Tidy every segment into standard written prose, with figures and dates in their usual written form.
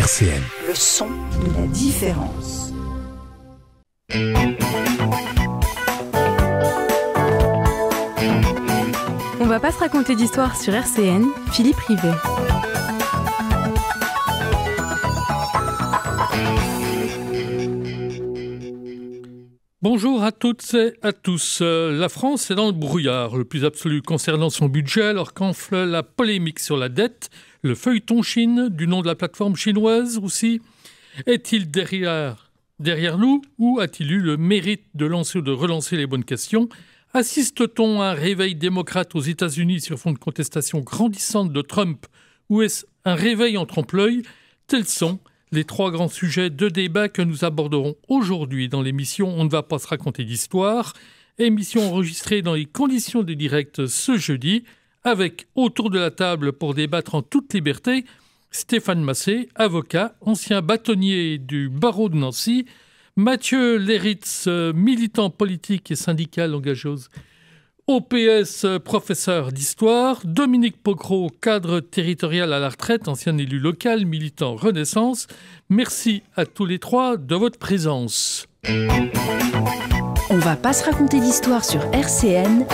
RCN. Le son de la différence. On va pas se raconter d'histoire sur RCN, Philippe Rivet. Bonjour à toutes et à tous. La France est dans le brouillard le plus absolu concernant son budget alors qu'enfle la polémique sur la dette, le feuilleton Chine du nom de la plateforme chinoise aussi. Est-il derrière nous ou a-t-il eu le mérite de lancer ou de relancer les bonnes questions ? Assiste-t-on à un réveil démocrate aux États-Unis sur fond de contestation grandissante de Trump ou est-ce un réveil en trompe-l'œil ? Tels sont les trois grands sujets de débat que nous aborderons aujourd'hui dans l'émission On ne va pas se raconter d'histoire, émission enregistrée dans les conditions du direct ce jeudi, avec autour de la table pour débattre en toute liberté, Stéphane Massé, avocat, ancien bâtonnier du barreau de Nancy, Mathieu Léritz, militant politique et syndical engagé OPS, professeur d'histoire, Dominique Pocro, cadre territorial à la retraite, ancien élu local, militant Renaissance. Merci à tous les trois de votre présence. On va pas se raconter d'histoire sur RCN,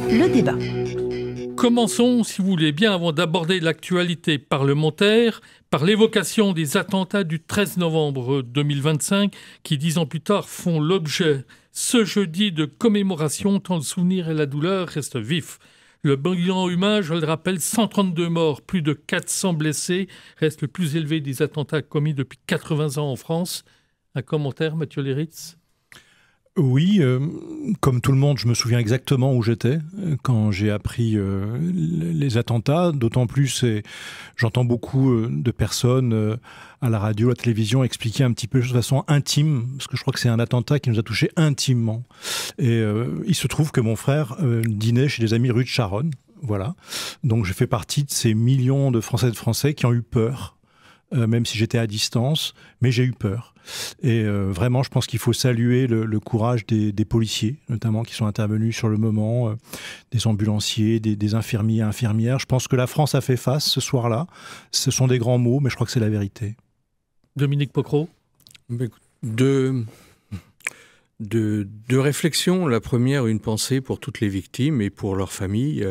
le débat. Commençons, si vous voulez bien, avant d'aborder l'actualité parlementaire, par l'évocation des attentats du 13 novembre 2025, qui 10 ans plus tard font l'objet ce jeudi de commémoration, tant le souvenir et la douleur restent vifs. Le bilan humain, je le rappelle, 132 morts, plus de 400 blessés, reste le plus élevé des attentats commis depuis 80 ans en France. Un commentaire, Mathieu Léritz ? Oui, comme tout le monde, je me souviens exactement où j'étais quand j'ai appris les attentats. D'autant plus, j'entends beaucoup de personnes à la radio, à la télévision expliquer un petit peu de façon intime, parce que je crois que c'est un attentat qui nous a touchés intimement. Et il se trouve que mon frère dînait chez des amis rue de Charonne. Voilà. Donc je fais partie de ces millions de Françaises et de Français qui ont eu peur. Même si j'étais à distance, mais j'ai eu peur. Et vraiment, je pense qu'il faut saluer le courage des policiers, notamment, qui sont intervenus sur le moment, des ambulanciers, des infirmiers, infirmières. Je pense que la France a fait face ce soir-là. Ce sont des grands mots, mais je crois que c'est la vérité. Dominique Pocro ? Deux réflexions. La première, une pensée pour toutes les victimes et pour leurs familles,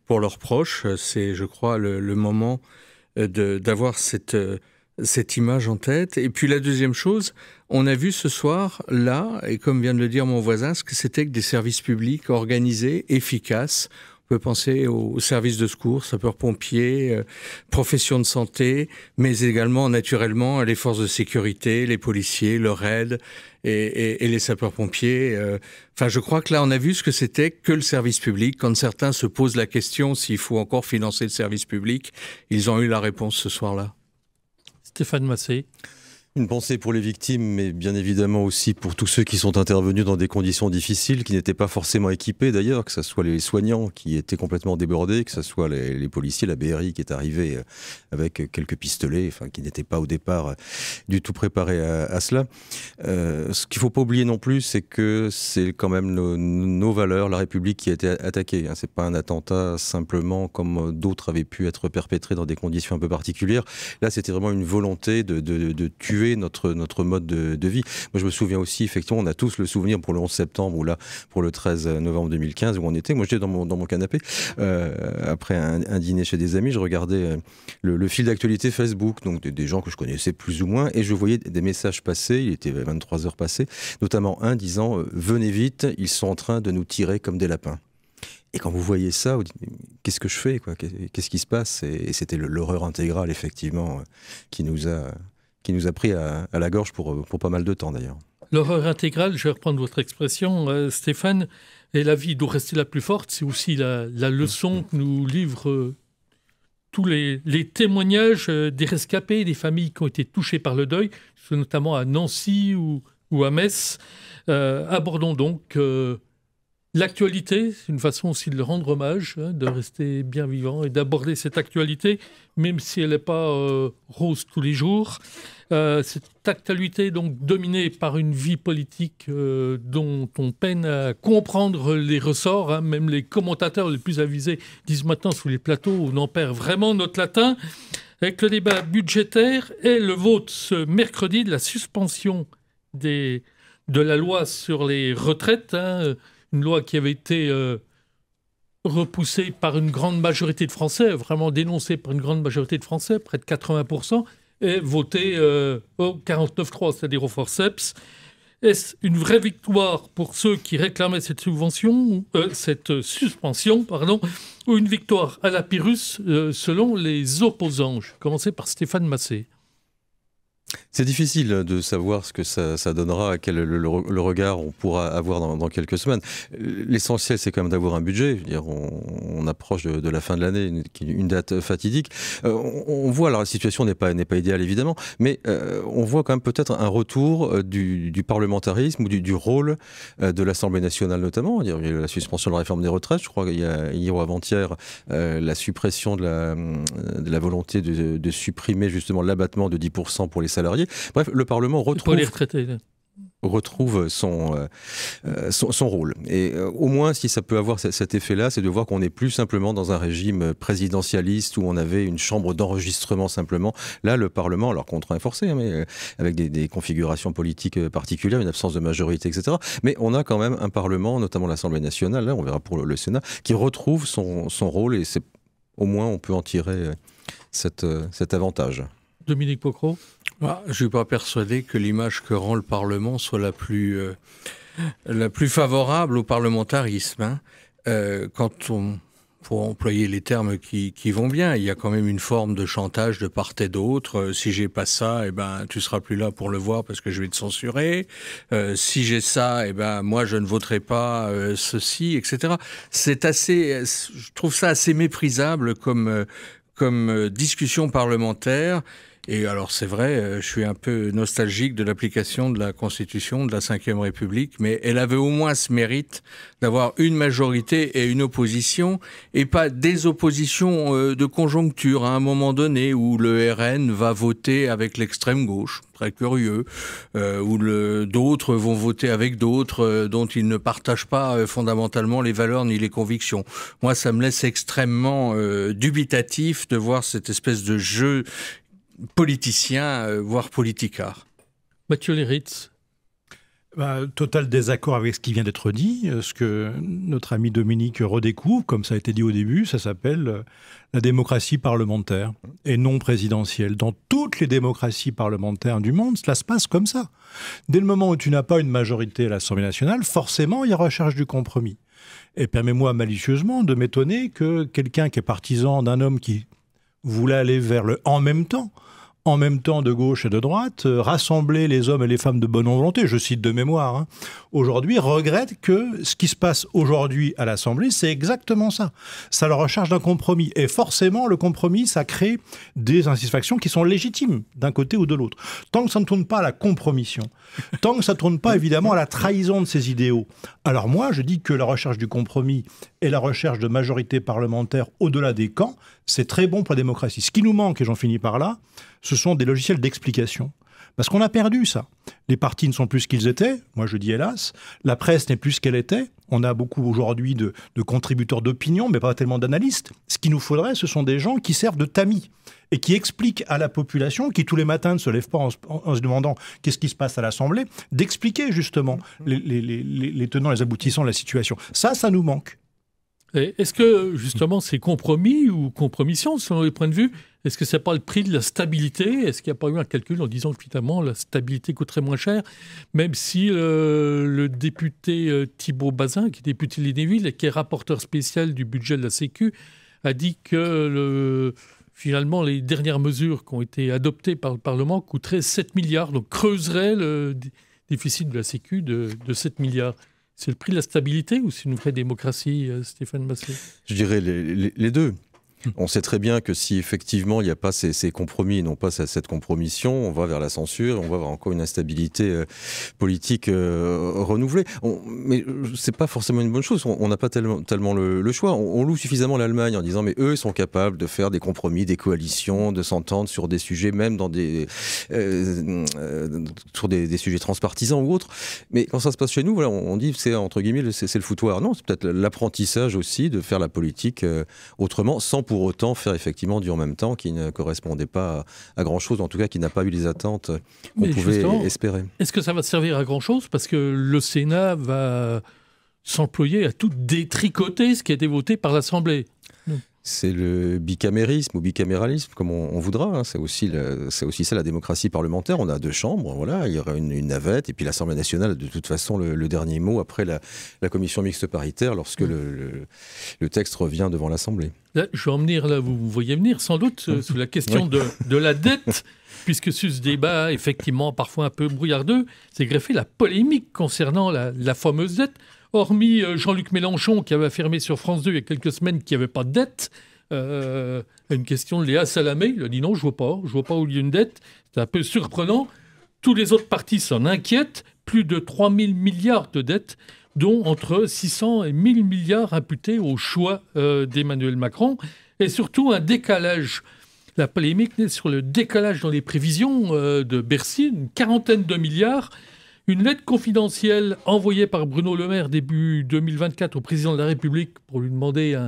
pour leurs proches. C'est, je crois, le moment d'avoir cette image en tête. Et puis la deuxième chose, on a vu ce soir, là, et comme vient de le dire mon voisin, ce que c'était que des services publics organisés, efficaces. On peut penser aux services de secours, sapeurs-pompiers, professions de santé, mais également, naturellement, les forces de sécurité, les policiers, le RAID et les sapeurs-pompiers. Enfin, je crois que là, on a vu ce que c'était que le service public. Quand certains se posent la question s'il faut encore financer le service public, ils ont eu la réponse ce soir-là. Stéphane Massé. Une pensée pour les victimes, mais bien évidemment aussi pour tous ceux qui sont intervenus dans des conditions difficiles, qui n'étaient pas forcément équipés d'ailleurs, que ce soit les soignants qui étaient complètement débordés, que ce soit les policiers, la BRI qui est arrivée avec quelques pistolets, enfin qui n'étaient pas au départ du tout préparés à cela. Ce qu'il ne faut pas oublier non plus, c'est que c'est quand même nos valeurs, la République qui a été attaquée. Ce n'est pas un attentat simplement comme d'autres avaient pu être perpétrés dans des conditions un peu particulières. Là, c'était vraiment une volonté de tuer notre mode de vie. Moi, je me souviens aussi, effectivement, on a tous le souvenir pour le 11 septembre ou là, pour le 13 novembre 2015, où on était. Moi, j'étais dans mon canapé, après un dîner chez des amis, je regardais le fil d'actualité Facebook, donc des gens que je connaissais plus ou moins, et je voyais des messages passer, il était 23 heures passées, notamment un disant « Venez vite, ils sont en train de nous tirer comme des lapins ». Et quand vous voyez ça, vous dites « Qu'est-ce que je fais, quoi ? Qu'est-ce qui se passe ?» Et c'était l'horreur intégrale, effectivement, qui nous a pris à la gorge pour pas mal de temps d'ailleurs. L'horreur intégrale, je vais reprendre votre expression, Stéphane, et la vie doit rester la plus forte. C'est aussi la leçon que nous livrent tous les témoignages des rescapés, des familles qui ont été touchées par le deuil, notamment à Nancy ou à Metz. Abordons donc l'actualité. C'est une façon aussi de le rendre hommage, de rester bien vivant et d'aborder cette actualité, même si elle n'est pas rose tous les jours. Cette actualité donc dominée par une vie politique dont on peine à comprendre les ressorts. Même les commentateurs les plus avisés disent maintenant sous les plateaux on en perd vraiment notre latin. avec le débat budgétaire et le vote ce mercredi de la suspension de la loi sur les retraites, une loi qui avait été repoussée par une grande majorité de Français, vraiment dénoncée par une grande majorité de Français, près de 80%, et votée au 49-3, c'est-à-dire au forceps. Est-ce une vraie victoire pour ceux qui réclamaient cette suspension, ou une victoire à la Pyrrhus selon les opposants? Je vais commencer par Stéphane Massé. C'est difficile de savoir ce que ça donnera, quel le regard on pourra avoir dans quelques semaines. L'essentiel, c'est quand même d'avoir un budget. Je veux dire, on approche de la fin de l'année, une date fatidique. On voit, alors la situation n'est pas idéale évidemment, mais on voit quand même peut-être un retour du parlementarisme ou du rôle de l'Assemblée nationale notamment. Il y a eu la suspension de la réforme des retraites, je crois qu'il y a hier ou avant-hier la suppression de la volonté de supprimer justement l'abattement de 10% pour les salariés. Bref, le Parlement retrouve son rôle. Et au moins, si ça peut avoir cet effet-là, c'est de voir qu'on n'est plus simplement dans un régime présidentialiste où on avait une chambre d'enregistrement simplement. Là, le Parlement, alors contraint et forcé, mais avec des configurations politiques particulières, une absence de majorité, etc. Mais on a quand même un Parlement, notamment l'Assemblée nationale, là, on verra pour le Sénat, qui retrouve son rôle et au moins on peut en tirer cet avantage. Dominique Pocro. Je ne suis pas persuadé que l'image que rend le Parlement soit la plus favorable au parlementarisme. Pour employer les termes qui vont bien, il y a quand même une forme de chantage de part et d'autre. Si j'ai pas ça, tu seras plus là pour le voir parce que je vais te censurer. Si j'ai ça, moi je ne voterai pas ceci, etc. Je trouve ça assez méprisable comme discussion parlementaire. Et alors c'est vrai, je suis un peu nostalgique de l'application de la Constitution de la Ve République, mais elle avait au moins ce mérite d'avoir une majorité et une opposition, et pas des oppositions de conjoncture à un moment donné où le RN va voter avec l'extrême gauche, très curieux, où d'autres vont voter avec d'autres dont ils ne partagent pas fondamentalement les valeurs ni les convictions. Moi, ça me laisse extrêmement dubitatif de voir cette espèce de jeu politicien, voire politicard. Mathieu Léritz. Total désaccord avec ce qui vient d'être dit. Ce que notre ami Dominique redécouvre, comme ça a été dit au début, ça s'appelle la démocratie parlementaire et non présidentielle. Dans toutes les démocraties parlementaires du monde, cela se passe comme ça. Dès le moment où tu n'as pas une majorité à l'Assemblée nationale, forcément, il y a recherche du compromis. Et permets-moi malicieusement de m'étonner que quelqu'un qui est partisan d'un homme qui voulait aller vers le en même temps de gauche et de droite, rassembler les hommes et les femmes de bonne volonté, je cite de mémoire, aujourd'hui regrette que ce qui se passe aujourd'hui à l'Assemblée, c'est exactement ça. Ça la recherche d'un compromis. Et forcément, le compromis, ça crée des insatisfactions qui sont légitimes d'un côté ou de l'autre. Tant que ça ne tourne pas à la compromission, tant que ça ne tourne pas évidemment à la trahison de ses idéaux, alors moi, je dis que la recherche du compromis et la recherche de majorité parlementaire au-delà des camps, c'est très bon pour la démocratie. Ce qui nous manque, et j'en finis par là, ce sont des logiciels d'explication. Parce qu'on a perdu ça. Les partis ne sont plus ce qu'ils étaient, moi je dis hélas. La presse n'est plus ce qu'elle était. On a beaucoup aujourd'hui de contributeurs d'opinion, mais pas tellement d'analystes. Ce qu'il nous faudrait, ce sont des gens qui servent de tamis et qui expliquent à la population, qui tous les matins ne se lève pas en se demandant qu'est-ce qui se passe à l'Assemblée, d'expliquer justement les tenants, les aboutissants de la situation. Ça nous manque. Et est-ce que, justement, ces compromis ou compromissions, selon les points de vue, est-ce que ce n'est pas le prix de la stabilité? Est-ce qu'il n'y a pas eu un calcul en disant que, finalement, la stabilité coûterait moins cher, même si le député Thibault Bazin, qui est député de l'Ille-et-Vilaine et qui est rapporteur spécial du budget de la Sécu, a dit que, finalement, les dernières mesures qui ont été adoptées par le Parlement coûteraient 7 milliards, donc creuseraient le déficit de la Sécu de 7 milliards. C'est le prix de la stabilité ou c'est une vraie démocratie, Stéphane Massé? Je dirais les deux. On sait très bien que si effectivement il n'y a pas ces compromis, non pas cette compromission, on va vers la censure, on va vers encore une instabilité politique renouvelée. Mais c'est pas forcément une bonne chose. On n'a pas tellement le choix. On loue suffisamment l'Allemagne en disant mais eux ils sont capables de faire des compromis, des coalitions, de s'entendre sur des sujets, même dans sur des sujets transpartisans ou autres. Mais quand ça se passe chez nous, voilà, on dit c'est entre guillemets c'est le foutoir. Non, c'est peut-être l'apprentissage aussi de faire la politique autrement, sans pour autant faire effectivement du en même temps qui ne correspondait pas à grand-chose, en tout cas qui n'a pas eu les attentes qu'on pouvait espérer. Est-ce que ça va servir à grand-chose? Parce que le Sénat va s'employer à tout détricoter ce qui a été voté par l'Assemblée. C'est le bicamérisme ou bicaméralisme, comme on voudra. Hein. C'est aussi ça la démocratie parlementaire. On a 2 chambres, voilà. Il y aura une navette, et puis l'Assemblée nationale, de toute façon, le dernier mot après la commission mixte paritaire, lorsque le texte revient devant l'Assemblée. Là, je vais en venir là, vous voyez venir sans doute sur la question de la dette, puisque sur ce débat, effectivement, parfois un peu brouillardeux, s'est greffée la polémique concernant la fameuse dette. Hormis Jean-Luc Mélenchon, qui avait affirmé sur France 2 il y a quelques semaines qu'il n'y avait pas de dette, une question de Léa Salamé, il a dit non, je ne vois pas où il y a une dette. C'est un peu surprenant. Tous les autres partis s'en inquiètent. Plus de 3 000 milliards de dettes, dont entre 600 et 1 000 milliards imputés au choix d'Emmanuel Macron. Et surtout un décalage. La polémique naît sur le décalage dans les prévisions de Bercy, une 40aine de milliards. Une lettre confidentielle envoyée par Bruno Le Maire début 2024 au président de la République pour lui demander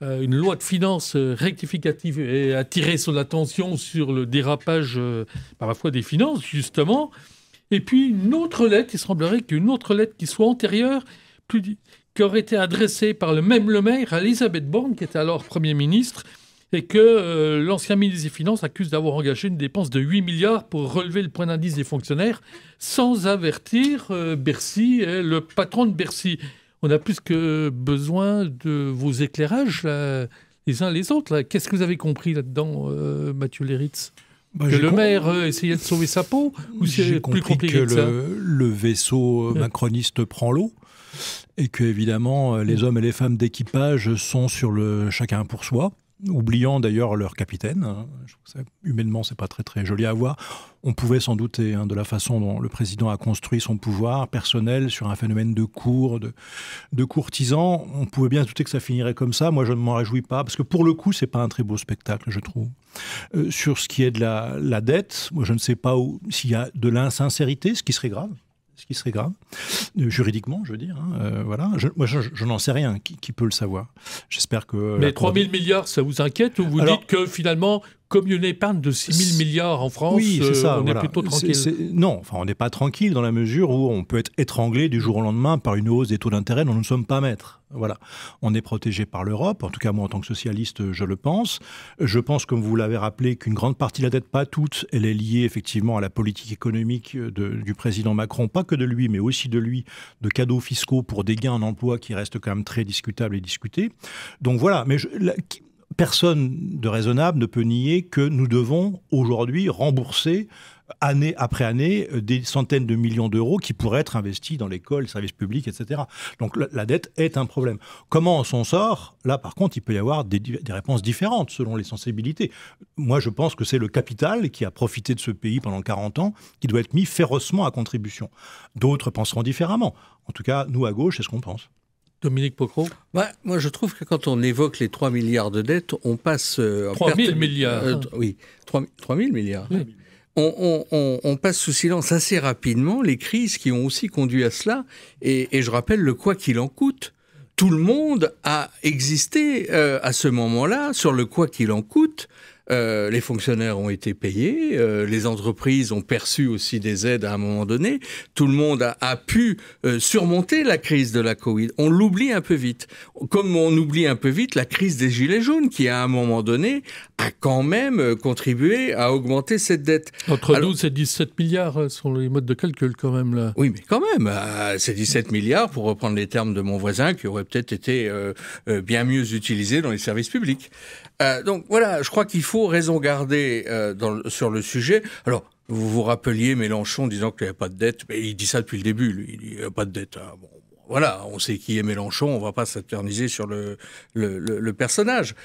une loi de finances rectificative et attirer son attention sur le dérapage par la fois des finances, justement. Et puis une autre lettre, il semblerait qu'une autre lettre qui soit antérieure, qui aurait été adressée par le même Le Maire à Elisabeth Borne, qui était alors Premier ministre, et que l'ancien ministre des Finances accuse d'avoir engagé une dépense de 8 milliards pour relever le point d'indice des fonctionnaires sans avertir Bercy et le patron de Bercy. On a plus que besoin de vos éclairages là, les uns les autres. Là. Qu'est-ce que vous avez compris là-dedans, Mathieu Léritz? Que le maire essayait de sauver sa peau ou c'est plus compliqué que ça? Le vaisseau macroniste prend l'eau et que, évidemment, les hommes et les femmes d'équipage sont sur le chacun pour soi, oubliant d'ailleurs leur capitaine. Je trouve que ça, humainement, c'est pas très très joli à voir. On pouvait s'en douter de la façon dont le président a construit son pouvoir personnel sur un phénomène de cour, de courtisans. On pouvait bien se douter que ça finirait comme ça. Moi, je ne m'en réjouis pas, parce que pour le coup, c'est pas un très beau spectacle, je trouve. Sur ce qui est de la dette, moi, je ne sais pas s'il y a de l'insincérité, ce qui serait grave. Juridiquement, je veux dire. Voilà. Moi, je n'en sais rien. Qui peut le savoir? J'espère que... Mais 3 000 milliards, ça vous inquiète? Ou vous dites que finalement, comme il y a une épargne de 6 000 milliards en France, oui, c'est ça, on est plutôt tranquille? Non, enfin, on n'est pas tranquille dans la mesure où on peut être étranglé du jour au lendemain par une hausse des taux d'intérêt dont nous ne sommes pas maîtres. Voilà. On est protégé par l'Europe, en tout cas moi en tant que socialiste, je le pense. Je pense, comme vous l'avez rappelé, qu'une grande partie de la dette, pas toute, elle est liée effectivement à la politique économique du président Macron, pas que de lui, mais aussi de lui, de cadeaux fiscaux pour des gains en emploi qui restent quand même très discutables et discutés. Donc voilà, mais personne de raisonnable ne peut nier que nous devons aujourd'hui rembourser année après année des centaines de millions d'euros qui pourraient être investis dans l'école, les services publics, etc. Donc la dette est un problème. Comment on s'en sort? Là, par contre, il peut y avoir des réponses différentes selon les sensibilités. Moi, je pense que c'est le capital qui a profité de ce pays pendant 40 ans qui doit être mis férocement à contribution. D'autres penseront différemment. En tout cas, nous, à gauche, c'est ce qu'on pense. Dominique Pocrot? Moi, je trouve que quand on évoque les 3 milliards de dettes, on passe... 3 000 milliards. Oui, 3 000 milliards. Oui. On passe sous silence assez rapidement les crises qui ont aussi conduit à cela. Et je rappelle le quoi qu'il en coûte. Tout le monde a existé à ce moment-là sur le quoi qu'il en coûte. Les fonctionnaires ont été payés, les entreprises ont perçu aussi des aides à un moment donné. Tout le monde a pu surmonter la crise de la Covid. On l'oublie un peu vite. Comme on oublie un peu vite la crise des Gilets jaunes qui, à un moment donné, a quand même contribué à augmenter cette dette. Entre 12 et 17 milliards sont les modes de calcul quand même là. Oui, mais quand même, c'est 17 milliards pour reprendre les termes de mon voisin qui aurait peut-être été bien mieux utilisés dans les services publics. Donc voilà, je crois qu'il faut raison garder sur le sujet. Alors, vous vous rappeliez Mélenchon disant qu'il n'y avait pas de dette, mais il dit ça depuis le début, lui, il dit il n'y a pas de dette. Bon, voilà, on sait qui est Mélenchon, on ne va pas s'éterniser sur le personnage.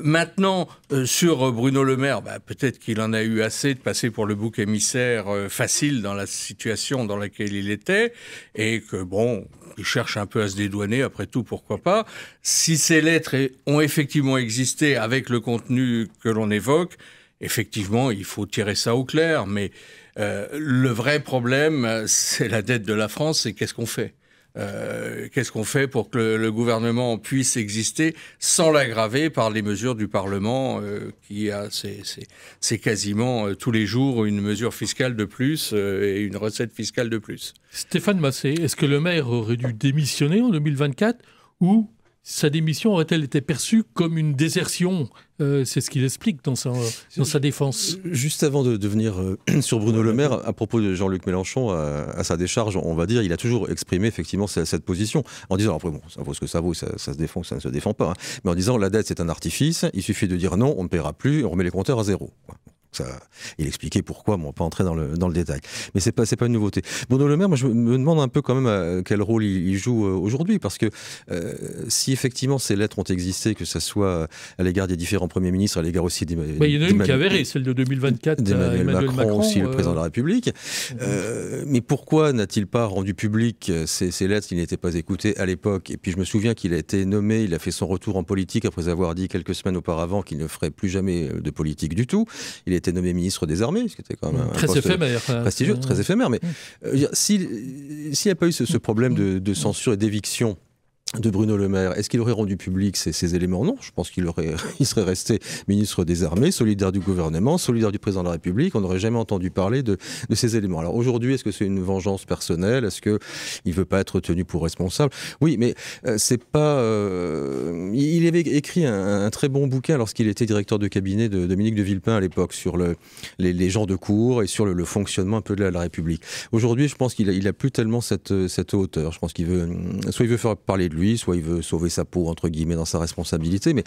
Maintenant, sur Bruno Le Maire, peut-être qu'il en a eu assez de passer pour le bouc émissaire facile dans la situation dans laquelle il était, et que bon... il cherche un peu à se dédouaner, après tout, pourquoi pas. Si ces lettres ont effectivement existé avec le contenu que l'on évoque, effectivement, il faut tirer ça au clair. Mais le vrai problème, c'est la dette de la France, c'est qu'est-ce qu'on fait? Qu'est-ce qu'on fait pour que le gouvernement puisse exister sans l'aggraver par les mesures du Parlement qui a, c'est quasiment tous les jours une mesure fiscale de plus et une recette fiscale de plus. Stéphane Massé, est-ce que le maire aurait dû démissionner en 2024 ou sa démission aurait-elle été perçue comme une désertion? C'est ce qu'il explique dans sa défense. Juste avant de venir sur Bruno Le Maire, à propos de Jean-Luc Mélenchon, à sa décharge, on va dire, il a toujours exprimé effectivement cette position, en disant, après bon, ça vaut ce que ça vaut, ça se défend, ça ne se défend pas, hein, mais en disant, la dette c'est un artifice, il suffit de dire non, on ne paiera plus, on remet les compteurs à zéro. Ça, il expliquait pourquoi, bon, on va pas entrer dans le détail. Mais c'est pas une nouveauté. Bruno Le Maire, moi je me demande un peu quand même quel rôle il joue aujourd'hui, parce que si effectivement ces lettres ont existé, que ce soit à l'égard des différents premiers ministres, à l'égard aussi il y en a une qui est avérée, celle de 2024 d'Emmanuel Macron, aussi le président de la République. Mais pourquoi n'a-t-il pas rendu public ces lettres qui n'étaient pas écoutées à l'époque? Et puis je me souviens qu'il a été nommé, il a fait son retour en politique après avoir dit quelques semaines auparavant qu'il ne ferait plus jamais de politique du tout. Il a été nommé ministre des Armées, ce qui était quand même un très éphémère, prestigieux, très éphémère. Mais s'il n'y a pas eu ce problème de censure et d'éviction de Bruno Le Maire, est-ce qu'il aurait rendu public ces éléments? Non, je pense qu'il serait resté ministre des Armées, solidaire du gouvernement, solidaire du président de la République. On n'aurait jamais entendu parler de ces éléments. Alors aujourd'hui, est-ce que c'est une vengeance personnelle? Est-ce qu'il ne veut pas être tenu pour responsable? Oui, mais c'est pas... il avait écrit un très bon bouquin lorsqu'il était directeur de cabinet de Dominique de Villepin à l'époque, sur les gens de cour et sur le fonctionnement un peu de la République. Aujourd'hui, je pense qu'il a plus tellement cette hauteur. Je pense qu'il veut... Soit il veut faire parler de lui, soit il veut sauver sa peau, entre guillemets, dans sa responsabilité, mais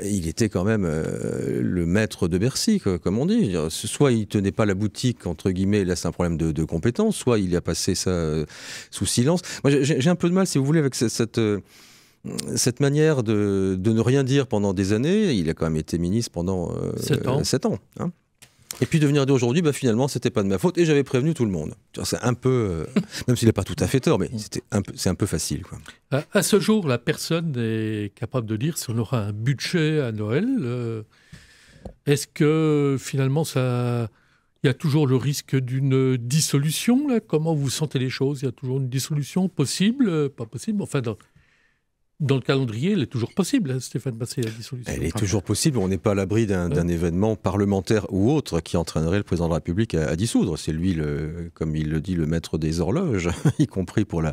il était quand même le maître de Bercy, comme on dit. Soit il tenait pas la boutique, entre guillemets, là c'est un problème de compétence, soit il a passé ça sous silence. Moi j'ai un peu de mal, si vous voulez, avec cette manière de ne rien dire pendant des années. Il a quand même été ministre pendant 7 ans. Hein. Et puis de venir dire aujourd'hui, finalement, c'était pas de ma faute et j'avais prévenu tout le monde. C'est un peu, même s'il n'a pas tout à fait tort, mais c'est un peu facile, quoi. À ce jour, la personne est capable de dire si on aura un budget à Noël. Est-ce que finalement, il y a toujours le risque d'une dissolution là? Comment vous sentez les choses? Il y a toujours une dissolution possible, pas possible? Enfin, dans le calendrier, elle est toujours possible, hein, Stéphane Massé, la dissolution. Elle est toujours possible. On n'est pas à l'abri d'un événement parlementaire ou autre qui entraînerait le président de la République à dissoudre. C'est lui, comme il le dit, le maître des horloges, y compris pour la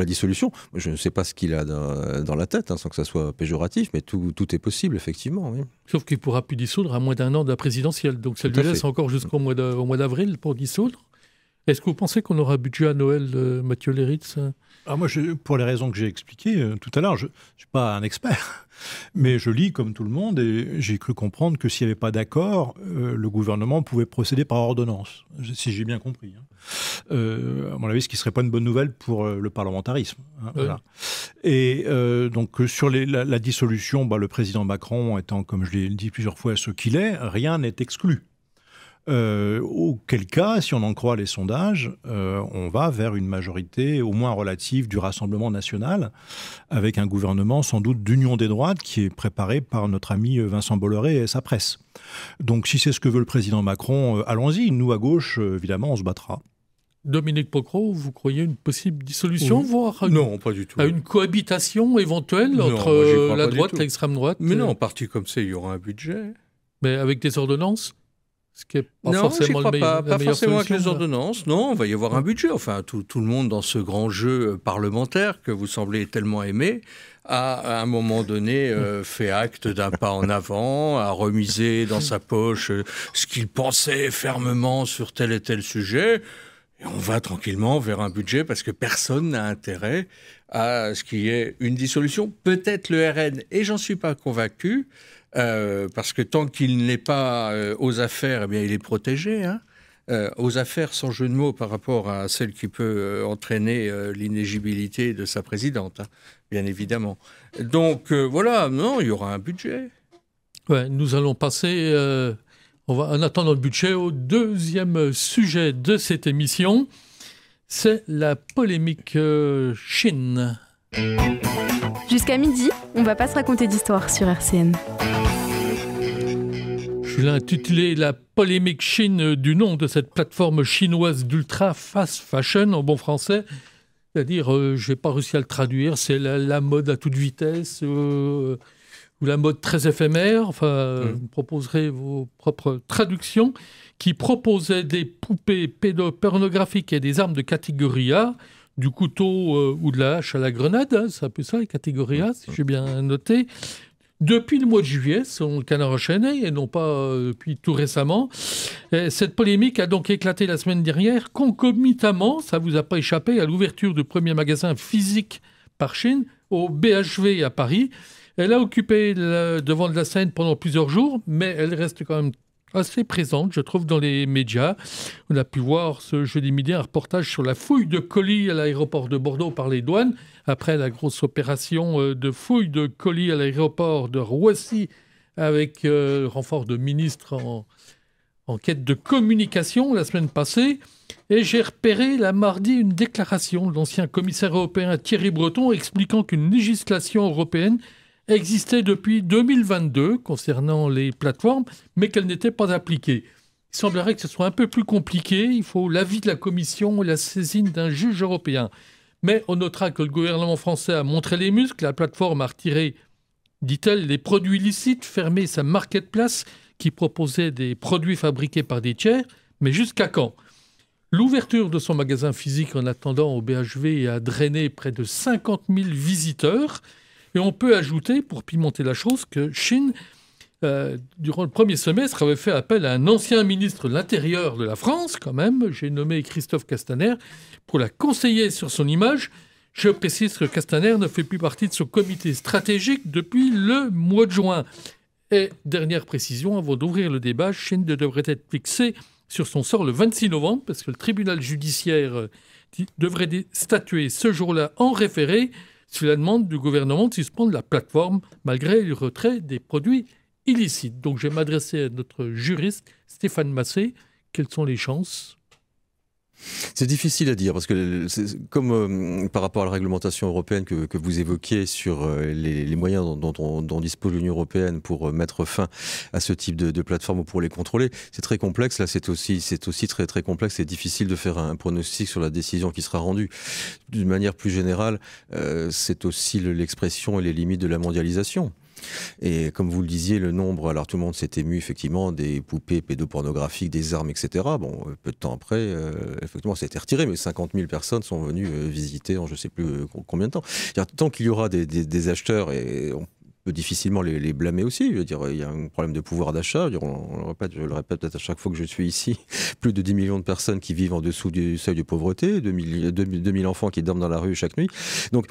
dissolution. Je ne sais pas ce qu'il a dans la tête, sans que ça soit péjoratif, mais tout est possible, effectivement. Oui. Sauf qu'il ne pourra plus dissoudre à moins d'un an de la présidentielle. Donc ça lui laisse encore jusqu'au mois d'avril pour dissoudre. Est-ce que vous pensez qu'on aura un budget à Noël, Mathieu Léritz? Moi, pour les raisons que j'ai expliquées tout à l'heure, je ne suis pas un expert, mais je lis comme tout le monde et j'ai cru comprendre que s'il n'y avait pas d'accord, le gouvernement pouvait procéder par ordonnance, si j'ai bien compris. À mon avis, ce qui ne serait pas une bonne nouvelle pour le parlementarisme. Voilà. Et donc, sur la dissolution, le président Macron étant, comme je l'ai dit plusieurs fois, ce qu'il est, rien n'est exclu. Auquel cas, si on en croit les sondages, on va vers une majorité au moins relative du Rassemblement national, avec un gouvernement sans doute d'union des droites qui est préparé par notre ami Vincent Bolloré et sa presse. Donc si c'est ce que veut le président Macron, allons-y, nous à gauche, évidemment, on se battra. Dominique Pocro, vous croyez une possible dissolution, voire non, pas du tout. À une cohabitation éventuelle entre la droite et l'extrême droite? Mais non, parti comme ça, il y aura un budget. Mais avec des ordonnances? Ce qui est pas non, forcément pas forcément avec les ordonnances. Non, il va y avoir un budget. Enfin, tout le monde dans ce grand jeu parlementaire que vous semblez tellement aimer a, à un moment donné, fait acte d'un pas en avant, a remisé dans sa poche ce qu'il pensait fermement sur tel et tel sujet. Et on va tranquillement vers un budget parce que personne n'a intérêt à ce qu'il y ait une dissolution. Peut-être le RN, et j'en suis pas convaincu, parce que tant qu'il n'est pas aux affaires, eh bien, il est protégé. Hein. Aux affaires, sans jeu de mots, par rapport à celle qui peut entraîner l'inéligibilité de sa présidente, hein, bien évidemment. Donc voilà, non, il y aura un budget. Ouais, nous allons passer, en attendant le budget, au deuxième sujet de cette émission. C'est la polémique Chine. Jusqu'à midi, on va pas se raconter d'histoire sur RCN. Je l'ai intitulé « La polémique Chine » du nom de cette plateforme chinoise d'ultra fast fashion, en bon français. C'est-à-dire, je n'ai pas réussi à le traduire, c'est la mode à toute vitesse, ou la mode très éphémère. Enfin, vous proposerez vos propres traductions, qui proposaient des poupées pédopornographiques et des armes de catégorie A, du couteau ou de la hache à la grenade, hein, c'est un peu ça, les catégories A, si j'ai bien noté. Depuis le mois de juillet, selon le Canard enchaîné, et non pas depuis tout récemment. Cette polémique a donc éclaté la semaine dernière, concomitamment, ça ne vous a pas échappé, à l'ouverture du premier magasin physique par Chine, au BHV à Paris. Elle a occupé le devant de la scène pendant plusieurs jours, mais elle reste quand même assez présente, je trouve, dans les médias. On a pu voir ce jeudi midi un reportage sur la fouille de colis à l'aéroport de Bordeaux par les douanes, après la grosse opération de fouille de colis à l'aéroport de Roissy, avec le renfort de ministres en quête de communication la semaine passée. Et j'ai repéré la mardi une déclaration de l'ancien commissaire européen Thierry Breton expliquant qu'une législation européenne existait depuis 2022 concernant les plateformes, mais qu'elle n'était pas appliquée. Il semblerait que ce soit un peu plus compliqué. Il faut l'avis de la Commission et la saisine d'un juge européen. Mais on notera que le gouvernement français a montré les muscles. La plateforme a retiré, dit-elle, les produits illicites, fermé sa marketplace qui proposait des produits fabriqués par des tiers. Mais jusqu'à quand ? L'ouverture de son magasin physique en attendant au BHV a drainé près de 50 000 visiteurs. Et on peut ajouter, pour pimenter la chose, que Chine, durant le premier semestre, avait fait appel à un ancien ministre de l'Intérieur de la France, quand même, j'ai nommé Christophe Castaner, pour la conseiller sur son image. Je précise que Castaner ne fait plus partie de ce comité stratégique depuis le mois de juin. Et dernière précision, avant d'ouvrir le débat, Chine devrait être fixée sur son sort le 26 novembre, parce que le tribunal judiciaire devrait statuer ce jour-là en référé sur la demande du gouvernement de suspendre la plateforme malgré le retrait des produits illicites. Donc je vais m'adresser à notre juriste Stéphane Massé. Quelles sont les chances ? C'est difficile à dire parce que comme par rapport à la réglementation européenne que vous évoquiez sur les moyens dont dispose l'Union européenne pour mettre fin à ce type de plateforme ou pour les contrôler, c'est très complexe. Là, c'est aussi très très complexe et difficile de faire un pronostic sur la décision qui sera rendue. D'une manière plus générale, c'est aussi l'expression et les limites de la mondialisation. Et comme vous le disiez, le nombre, alors tout le monde s'est ému effectivement des poupées pédopornographiques, des armes, etc. Bon, peu de temps après, effectivement, ça a été retiré, mais 50 000 personnes sont venues visiter en je ne sais plus combien de temps. Tant qu'il y aura des acheteurs, et on peut difficilement les blâmer aussi, je veux dire, il y a un problème de pouvoir d'achat, je le répète peut-être à chaque fois que je suis ici, plus de 10 millions de personnes qui vivent en dessous du seuil de pauvreté, 2000 enfants qui dorment dans la rue chaque nuit. Donc,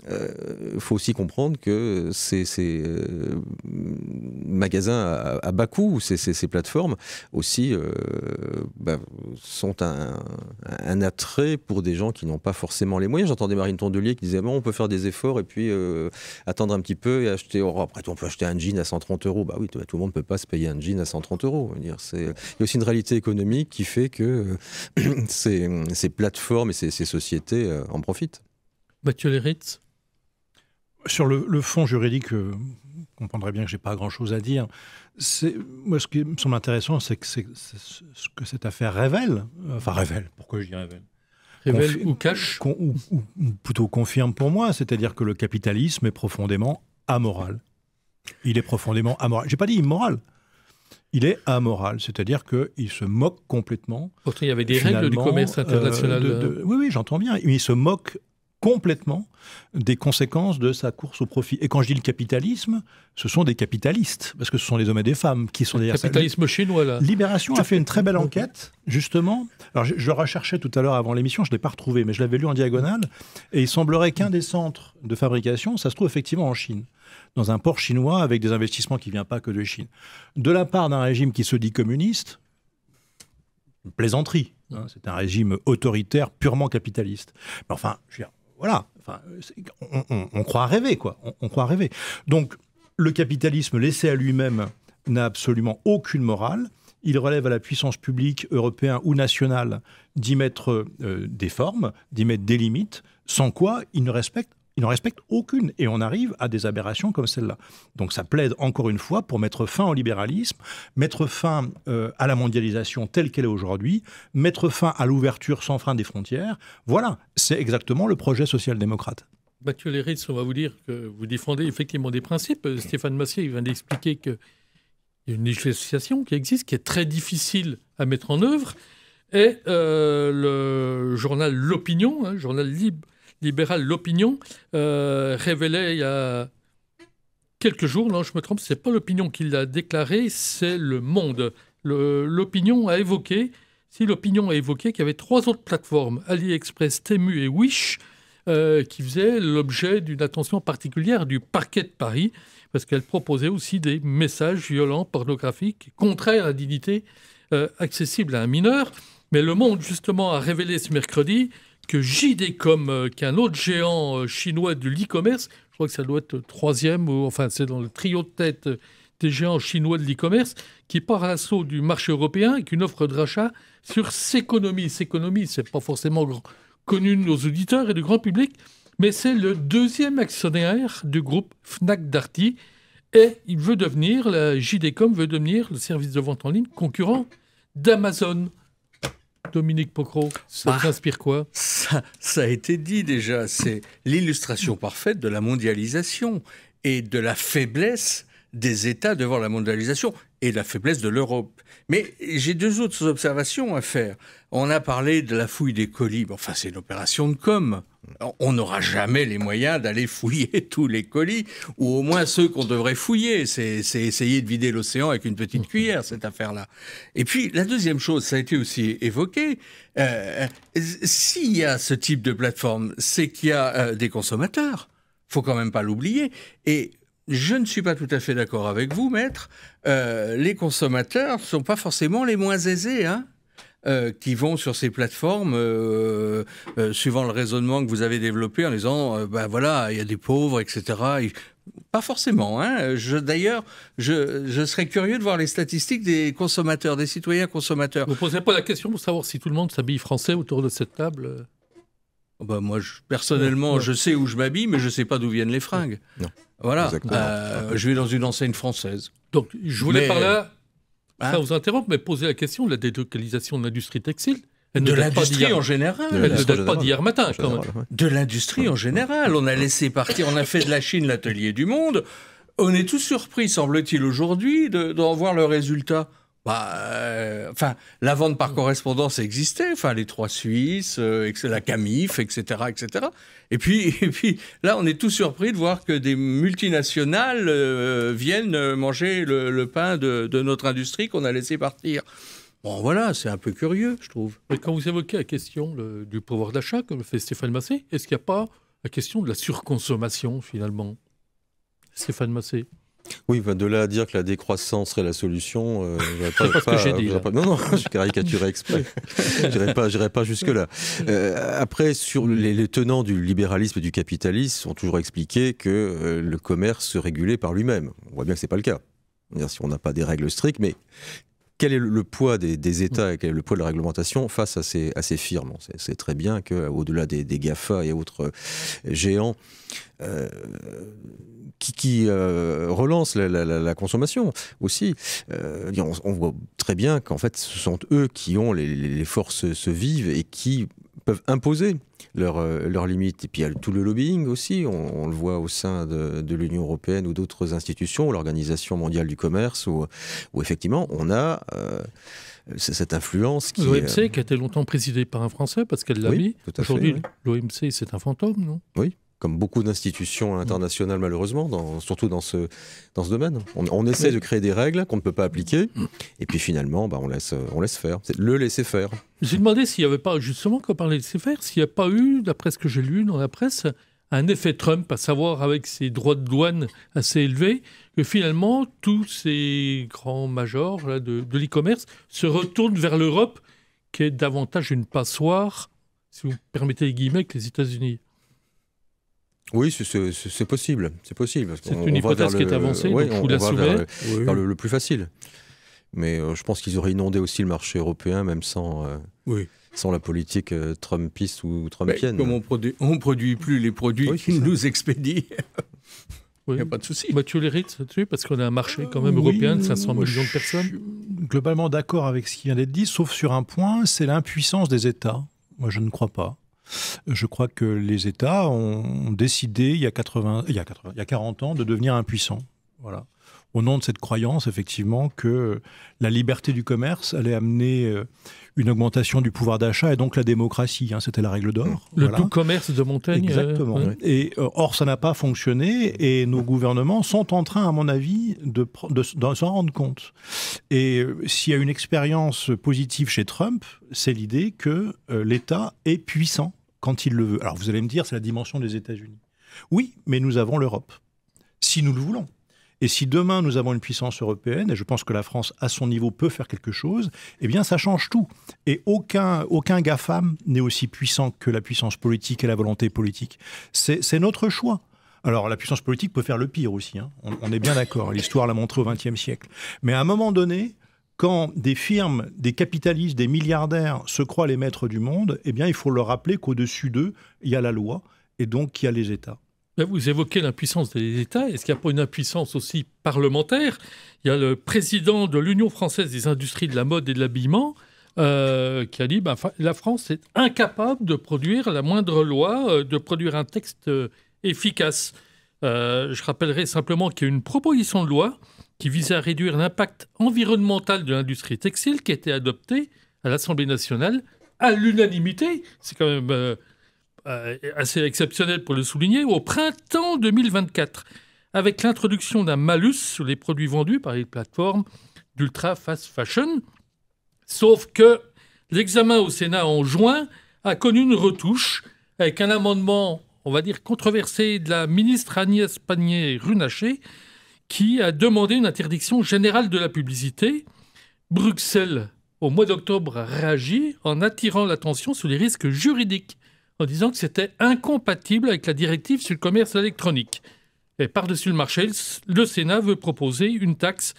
il faut aussi comprendre que ces magasins à bas coût, ces plateformes aussi sont un attrait pour des gens qui n'ont pas forcément les moyens. J'entendais Marine Tondelier qui disait bon, on peut faire des efforts et puis attendre un petit peu et acheter. Après, on peut acheter un jean à 130 €. Bah oui, tout le monde ne peut pas se payer un jean à 130 €. Il y a aussi une réalité économique qui fait que ces plateformes et ces sociétés en profitent. Mathieu Léritz. Sur le fond juridique, vous comprendrez bien que je n'ai pas grand-chose à dire. Moi, ce qui me semble intéressant, c'est ce que cette affaire révèle. Enfin, révèle. Pourquoi je dis révèle ? Révèle ou cache ou plutôt confirme pour moi. C'est-à-dire que le capitalisme est profondément amoral. Il est profondément amoral. Je n'ai pas dit immoral. Il est amoral, c'est-à-dire qu'il se moque complètement. Pourtant, il y avait des règles du commerce international. Oui, j'entends bien. Il se moque complètement des conséquences de sa course au profit. Et quand je dis le capitalisme, ce sont des capitalistes, parce que ce sont des hommes et des femmes qui sont derrière ça. Le capitalisme chinois, là. Libération a fait une très belle enquête, justement. Alors, je recherchais tout à l'heure avant l'émission, je ne l'ai pas retrouvé, mais je l'avais lu en diagonale, et il semblerait qu'un des centres de fabrication, ça se trouve effectivement en Chine, dans un port chinois avec des investissements qui ne viennent pas que de Chine. De la part d'un régime qui se dit communiste, une plaisanterie. Hein, c'est un régime autoritaire, purement capitaliste. Mais enfin, je veux dire, voilà, enfin, on croit rêver, quoi. On croit rêver. Donc, le capitalisme laissé à lui-même n'a absolument aucune morale. Il relève à la puissance publique européenne ou nationale d'y mettre des formes, d'y mettre des limites, sans quoi il ne respecte Ils n'en respectent aucune. Et on arrive à des aberrations comme celle-là. Donc ça plaide encore une fois pour mettre fin au libéralisme, mettre fin à la mondialisation telle qu'elle est aujourd'hui, mettre fin à l'ouverture sans frein des frontières. Voilà, c'est exactement le projet social-démocrate. Mathieu Léritz, on va vous dire que vous défendez effectivement des principes. Stéphane Massier vient d'expliquer qu'il y a une législation qui existe, qui est très difficile à mettre en œuvre. Et le journal L'Opinion, journal libéral L'Opinion, révélait il y a quelques jours, non je me trompe, c'est pas L'Opinion qui l'a déclaré, c'est Le Monde. L'Opinion a évoqué qu'il y avait 3 autres plateformes, AliExpress, Temu et Wish, qui faisaient l'objet d'une attention particulière du parquet de Paris, parce qu'elles proposaient aussi des messages violents, pornographiques, contraires à la dignité accessible à un mineur. Mais Le Monde, justement, a révélé ce mercredi que JD.com, qui est un autre géant chinois de l'e-commerce, je crois que ça doit être 3e, enfin c'est dans le trio de tête des géants chinois de l'e-commerce, qui part à l'assaut du marché européen avec une offre de rachat sur Ceconomy. Ceconomy, c'est pas forcément connu de nos auditeurs et du grand public, mais c'est le 2e actionnaire du groupe Fnac Darty, et la JD.com veut devenir le service de vente en ligne concurrent d'Amazon. Dominique Pocro, ça vous inspire quoi ? Ça a été dit déjà, c'est l'illustration parfaite de la mondialisation et de la faiblesse des États devant la mondialisation et la faiblesse de l'Europe. Mais j'ai 2 autres observations à faire. On a parlé de la fouille des colis. Enfin, c'est une opération de com'. On n'aura jamais les moyens d'aller fouiller tous les colis, ou au moins ceux qu'on devrait fouiller. C'est essayer de vider l'océan avec une petite cuillère, cette affaire-là. Et puis, la deuxième chose, ça a été aussi évoqué, s'il y a ce type de plateforme, c'est qu'il y a des consommateurs. Faut quand même pas l'oublier. Et je ne suis pas tout à fait d'accord avec vous, maître. Les consommateurs ne sont pas forcément les moins aisés, qui vont sur ces plateformes, suivant le raisonnement que vous avez développé en disant, voilà, il y a des pauvres, etc. Pas forcément. D'ailleurs, je serais curieux de voir les statistiques des consommateurs, des citoyens consommateurs. Vous ne posez pas la question pour savoir si tout le monde s'habille français autour de cette table ? Moi, personnellement, je sais où je m'habille, mais je ne sais pas d'où viennent les fringues. Non. Voilà. Je vais dans une enseigne française. Donc, je voulais par là, ça vous interrompt, mais poser la question de la délocalisation de l'industrie textile. De l'industrie en général. Elle ne date pas d'hier matin, quand même. De l'industrie en général. On a laissé partir, on a fait de la Chine l'atelier du monde. On est tous surpris, semble-t-il, aujourd'hui, d'en voir le résultat. La vente par correspondance existait, les 3 Suisses, la Camif, etc., etc. Et puis, là, on est tous surpris de voir que des multinationales viennent manger le pain de notre industrie qu'on a laissé partir. Bon, voilà, c'est un peu curieux, je trouve. Mais quand vous évoquez la question du pouvoir d'achat, comme le fait Stéphane Massé, est-ce qu'il n'y a pas la question de la surconsommation, finalement ? Stéphane Massé. Oui, de là à dire que la décroissance serait la solution, c'est pas ce que j'ai dit. Non, je caricaturais exprès. J'irai pas jusque-là. Après, sur les tenants du libéralisme et du capitalisme ont toujours expliqué que le commerce se régulait par lui-même. On voit bien que c'est pas le cas. Si on n'a pas des règles strictes, mais quel est le poids des États et quel est le poids de la réglementation face à ces firmes ? On sait très bien qu'au-delà des GAFA et autres géants qui relancent la consommation aussi, on voit très bien qu'en fait ce sont eux qui ont les forces vives et qui peuvent imposer leurs limites. Et puis il y a tout le lobbying aussi, on le voit au sein de l'Union européenne ou d'autres institutions, l'Organisation mondiale du commerce, où effectivement on a cette influence qui... L'OMC qui a été longtemps présidée par un Français, parce qu'elle l'a mis. Aujourd'hui, l'OMC, c'est un fantôme, non ? Oui, comme beaucoup d'institutions internationales, malheureusement, surtout dans ce domaine. On essaie de créer des règles qu'on ne peut pas appliquer, et puis finalement, on laisse faire. C'est le laisser faire. J'ai demandé s'il n'y avait pas, justement, quand on parlait de laisser faire, s'il n'y a pas eu, d'après ce que j'ai lu dans la presse, un effet Trump, à savoir avec ses droits de douane assez élevés, que finalement, tous ces grands majors là, de l'e-commerce se retournent vers l'Europe, qui est davantage une passoire, si vous permettez les guillemets, que les États-Unis. Oui, c'est possible. C'est possible. C'est une hypothèse qui est avancée, donc vous la soumets. Vers le plus facile. Mais je pense qu'ils auraient inondé aussi le marché européen, même sans... sans la politique trumpiste ou trumpienne. Comme on produit plus les produits qu'ils nous expédient. Oui. Il n'y a pas de souci. Mathieu Léritz là-dessus, parce qu'on a un marché quand même européen de 500 millions de personnes. Je suis globalement d'accord avec ce qui vient d'être dit, sauf sur un point, c'est l'impuissance des États. Moi, je ne crois pas. Je crois que les États ont décidé, il y a 40 ans, de devenir impuissants. Voilà. Au nom de cette croyance, effectivement, que la liberté du commerce allait amener une augmentation du pouvoir d'achat et donc la démocratie. C'était la règle d'or. Le tout commerce de Montaigne. Exactement. Et or, ça n'a pas fonctionné et nos gouvernements sont en train, à mon avis, de s'en rendre compte. Et s'il y a une expérience positive chez Trump, c'est l'idée que l'État est puissant quand il le veut. Alors vous allez me dire, c'est la dimension des États-Unis. Oui, mais nous avons l'Europe, si nous le voulons. Et si demain nous avons une puissance européenne, et je pense que la France, à son niveau, peut faire quelque chose, eh bien ça change tout. Et aucun GAFAM n'est aussi puissant que la puissance politique et la volonté politique. C'est notre choix. Alors la puissance politique peut faire le pire aussi, on est bien d'accord, l'histoire l'a montré au XXe siècle. Mais à un moment donné, quand des firmes, des capitalistes, des milliardaires se croient les maîtres du monde, eh bien il faut leur rappeler qu'au-dessus d'eux, il y a la loi, et donc il y a les États. Vous évoquez l'impuissance des États. Est-ce qu'il n'y a pas une impuissance aussi parlementaire ? Il y a le président de l'Union française des industries de la mode et de l'habillement qui a dit la France est incapable de produire la moindre loi, de produire un texte efficace. Je rappellerai simplement qu'il y a une proposition de loi qui visait à réduire l'impact environnemental de l'industrie textile qui a été adoptée à l'Assemblée nationale à l'unanimité. C'est quand même... assez exceptionnel pour le souligner, au printemps 2024, avec l'introduction d'un malus sur les produits vendus par les plateformes d'ultra fast fashion. Sauf que l'examen au Sénat en juin a connu une retouche avec un amendement, on va dire, controversé de la ministre Agnès Pannier-Runacher qui a demandé une interdiction générale de la publicité. Bruxelles, au mois d'octobre, a réagi en attirant l'attention sur les risques juridiques en disant que c'était incompatible avec la directive sur le commerce électronique. Et par-dessus le marché, le Sénat veut proposer une taxe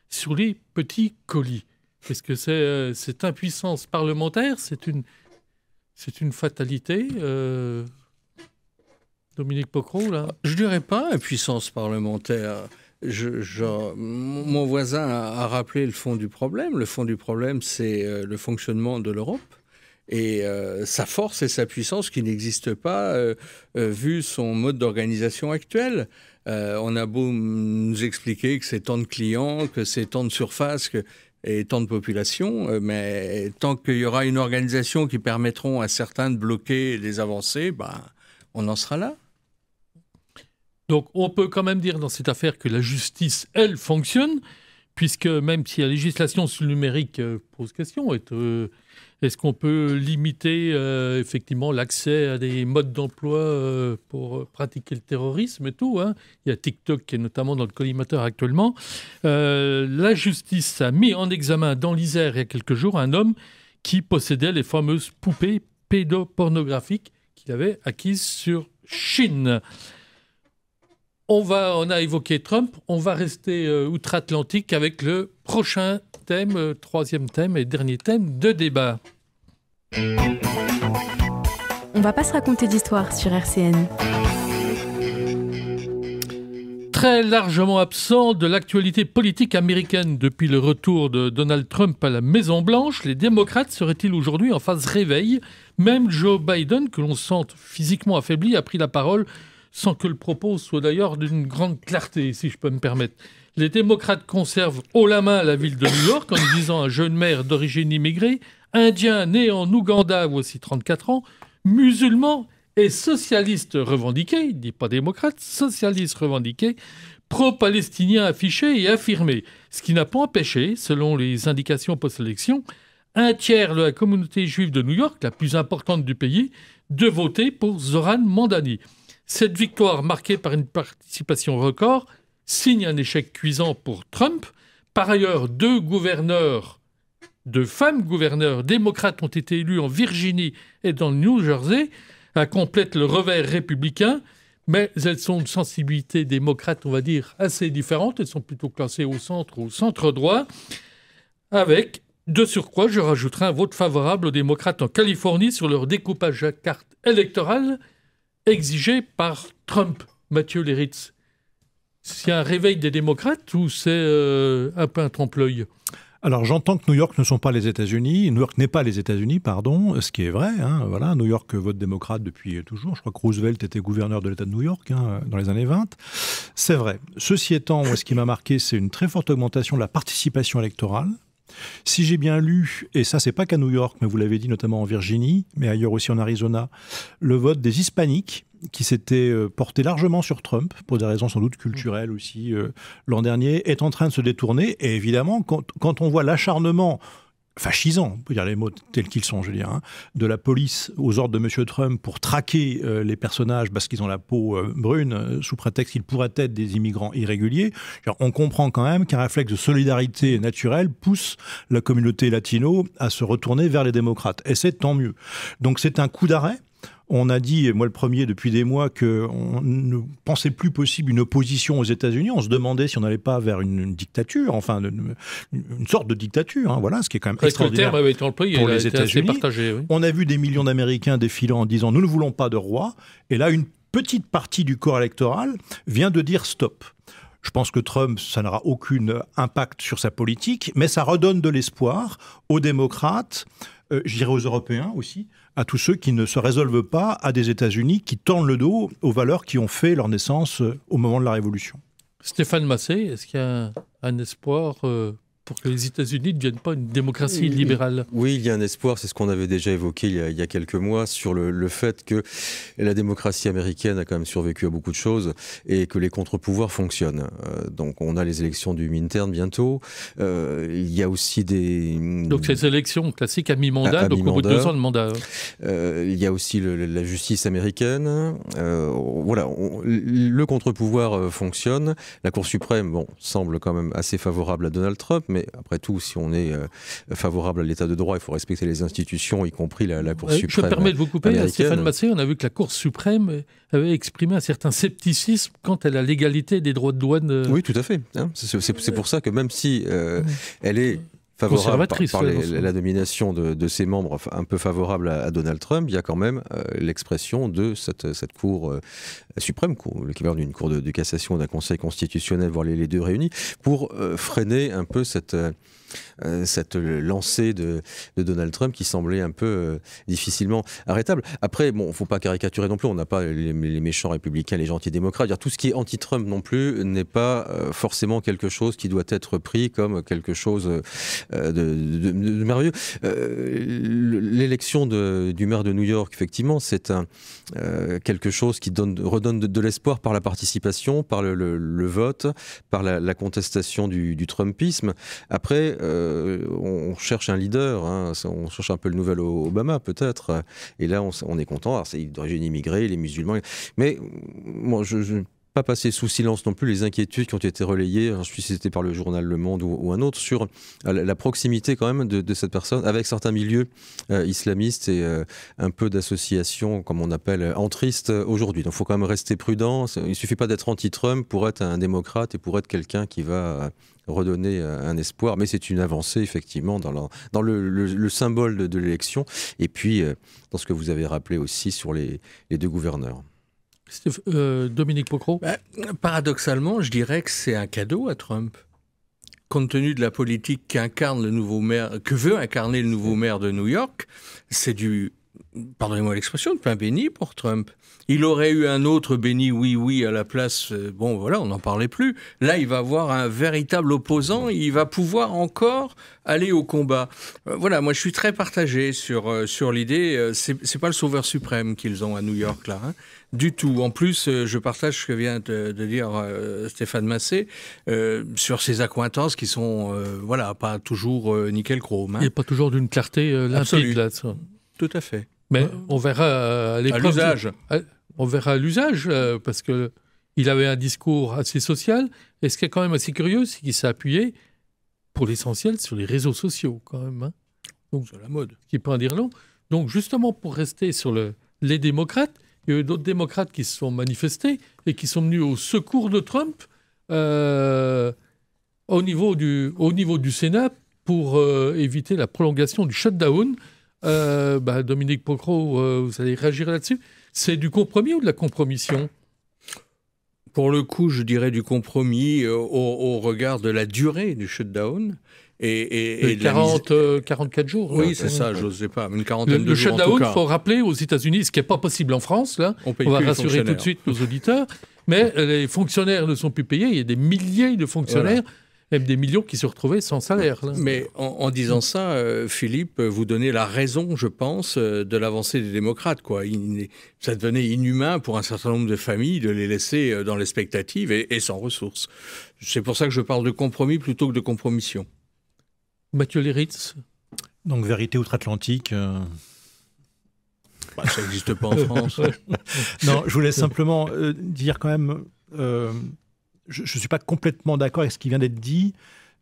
sur les petits colis. Est-ce que c'est cette impuissance parlementaire, c'est une fatalité Dominique Pocrot, là ? Je ne dirais pas impuissance parlementaire. Mon voisin a rappelé le fond du problème. Le fond du problème, c'est le fonctionnement de l'Europe. Et sa force et sa puissance qui n'existent pas vu son mode d'organisation actuel. On a beau nous expliquer que c'est tant de clients, que c'est tant de surface et tant de population, mais tant qu'il y aura une organisation qui permettront à certains de bloquer les avancées, on en sera là. Donc on peut quand même dire dans cette affaire que la justice, elle, fonctionne, puisque même si la législation sur le numérique pose question, est-ce qu'on peut limiter effectivement l'accès à des modes d'emploi pour pratiquer le terrorisme et tout, Il y a TikTok qui est notamment dans le collimateur actuellement. La justice a mis en examen dans l'Isère il y a quelques jours un homme qui possédait les fameuses poupées pédopornographiques qu'il avait acquises sur Chine. On a évoqué Trump, on va rester outre-Atlantique avec le prochain thème, troisième thème et dernier thème de débat. On va pas se raconter d'histoire sur RCN. Très largement absent de l'actualité politique américaine depuis le retour de Donald Trump à la Maison-Blanche, les démocrates seraient-ils aujourd'hui en phase réveil ? Même Joe Biden, que l'on sente physiquement affaibli, a pris la parole sans que le propos soit d'ailleurs d'une grande clarté, si je peux me permettre. Les démocrates conservent haut la main la ville de New York en y disant un jeune maire d'origine immigrée, indien né en Ouganda, voici 34 ans, musulman et socialiste revendiqué, il ne dit pas démocrate, socialiste revendiqué, pro-palestinien affiché et affirmé, ce qui n'a pas empêché, selon les indications post-élection, un tiers de la communauté juive de New York, la plus importante du pays, de voter pour Zohran Mamdani. Cette victoire, marquée par une participation record, signe un échec cuisant pour Trump. Par ailleurs, deux femmes gouverneurs démocrates ont été élus en Virginie et dans le New Jersey, complètent le revers républicain, mais elles ont une sensibilité démocrate, on va dire, assez différente. Elles sont plutôt classées au centre droit, avec De surcroît, je rajouterai un vote favorable aux démocrates en Californie sur leur découpage à carte électorale exigé par Trump. Mathieu Léritz, c'est un réveil des démocrates ou c'est un peu un trompe-l'œil ? Alors j'entends que New York ne sont pas les États-Unis, New York n'est pas les États-Unis, pardon, ce qui est vrai. Voilà, New York vote démocrate depuis toujours. Je crois que Roosevelt était gouverneur de l'État de New York dans les années 20. C'est vrai. Ceci étant, moi, ce qui m'a marqué, c'est une très forte augmentation de la participation électorale. Si j'ai bien lu, et ça c'est pas qu'à New York, mais vous l'avez dit notamment en Virginie, mais ailleurs aussi en Arizona, le vote des hispaniques qui s'était porté largement sur Trump, pour des raisons sans doute culturelles aussi, l'an dernier, est en train de se détourner. Et évidemment, quand on voit l'acharnement fascisant, on peut dire les mots tels qu'ils sont, je veux dire, de la police aux ordres de M. Trump pour traquer les personnages parce qu'ils ont la peau brune, sous prétexte qu'ils pourraient être des immigrants irréguliers, on comprend quand même qu'un réflexe de solidarité naturelle pousse la communauté latino à se retourner vers les démocrates. Et c'est tant mieux. Donc c'est un coup d'arrêt. On a dit, et moi le premier depuis des mois, qu'on ne pensait plus possible une opposition aux États-Unis. On se demandait si on n'allait pas vers une dictature, enfin une sorte de dictature. Voilà, ce qui est quand même extraordinaire pour les États-Unis. Oui. On a vu des millions d'Américains défilant en disant « nous ne voulons pas de roi ». Et là, une petite partie du corps électoral vient de dire « stop ». Je pense que Trump, ça n'aura aucun impact sur sa politique, mais ça redonne de l'espoir aux démocrates, je dirais aux Européens aussi, à tous ceux qui ne se résolvent pas à des États-Unis qui tendent le dos aux valeurs qui ont fait leur naissance au moment de la Révolution. Stéphane Massé, est-ce qu'il y a un espoir pour que les États-Unis ne deviennent pas une démocratie libérale? Oui, il y a un espoir, c'est ce qu'on avait déjà évoqué il y a quelques mois, sur le fait que la démocratie américaine a quand même survécu à beaucoup de choses et que les contre-pouvoirs fonctionnent. Donc on a les élections du midterm bientôt, il y a aussi des... Donc ces élections classiques à mi-mandat, donc au bout de 2 ans de mandat. Il y a aussi la justice américaine. Voilà, le contre-pouvoir fonctionne. La Cour suprême, semble quand même assez favorable à Donald Trump, mais après tout, si on est favorable à l'état de droit, il faut respecter les institutions, y compris la Cour suprême. Je me permets de vous couper, américaine. Stéphane Massé, on a vu que la Cour suprême avait exprimé un certain scepticisme quant à la légalité des droits de douane. Oui, tout à fait. C'est pour ça que même si elle est favorable par la domination de ses membres un peu favorable à Donald Trump, il y a quand même l'expression de cette Cour suprême, l'équivalent d'une Cour de cassation, d'un Conseil constitutionnel, voire les deux réunis, pour freiner un peu cette lancée de Donald Trump qui semblait un peu difficilement arrêtable. Après, il ne faut pas caricaturer non plus, on n'a pas les méchants républicains, les gentils démocrates. Tout ce qui est anti-Trump non plus n'est pas forcément quelque chose qui doit être pris comme quelque chose de merveilleux. L'élection du maire de New York, effectivement, c'est quelque chose qui redonne de l'espoir par la participation, par le vote, par la contestation du Trumpisme. Après, on cherche un leader, on cherche un peu le nouvel Obama peut-être, et là on est content. Alors c'est d'origine immigrée, les musulmans, mais moi je pas passer sous silence non plus les inquiétudes qui ont été relayées, je suis cité par le journal Le Monde ou un autre, sur la proximité quand même de cette personne avec certains milieux islamistes et un peu d'associations, comme on appelle, entristes aujourd'hui. Donc il faut quand même rester prudent. Il ne suffit pas d'être anti-Trump pour être un démocrate et pour être quelqu'un qui va redonner un espoir. Mais c'est une avancée, effectivement, dans le symbole de l'élection. Et puis, dans ce que vous avez rappelé aussi sur les deux gouverneurs. Dominique Pocro. Paradoxalement, je dirais que c'est un cadeau à Trump. Compte tenu de la politique qu'incarne le nouveau maire, que veut incarner le nouveau maire de New York, c'est du, pardonnez-moi l'expression, de pain béni pour Trump. Il aurait eu un autre béni oui à la place, on n'en parlait plus. Là, il va avoir un véritable opposant, il va pouvoir encore aller au combat. Moi je suis très partagé sur l'idée, c'est pas le sauveur suprême qu'ils ont à New York là, du tout. En plus, je partage ce que vient de dire Stéphane Massé sur ses accointances qui sont pas toujours nickel chrome. Il n'y a pas toujours d'une clarté limpide là. Ça. Tout à fait. Mais on verra à l'usage. On verra à l'usage, parce qu'il avait un discours assez social. Et ce qui est quand même assez curieux, c'est qu'il s'est appuyé, pour l'essentiel, sur les réseaux sociaux, quand même. Donc, c'est la mode. Ce qui peut en dire long. Donc, justement, pour rester sur les démocrates, il y a eu d'autres démocrates qui se sont manifestés et qui sont venus au secours de Trump au niveau du Sénat, pour éviter la prolongation du shutdown. Dominique Pocro, vous allez réagir là-dessus. C'est du compromis ou de la compromission ? Pour le coup, je dirais du compromis au regard de la durée du shutdown. Et 44 jours. Oui, c'est ça, je ne sais pas, une quarantaine de jours en tout cas. Le shutdown, il faut rappeler aux États-Unis, ce qui n'est pas possible en France, là, on va rassurer tout de suite nos auditeurs, mais les fonctionnaires ne sont plus payés, il y a des milliers de fonctionnaires, même des millions qui se retrouvaient sans salaire. Là. Mais en disant ça, Philippe, vous donnez la raison, je pense, de l'avancée des démocrates. Ça devenait inhumain pour un certain nombre de familles de les laisser dans l'expectative et sans ressources. C'est pour ça que je parle de compromis plutôt que de compromission. Mathieu Léritz. Donc vérité outre-Atlantique. Ça n'existe pas en France. Non, je voulais simplement dire quand même, je ne suis pas complètement d'accord avec ce qui vient d'être dit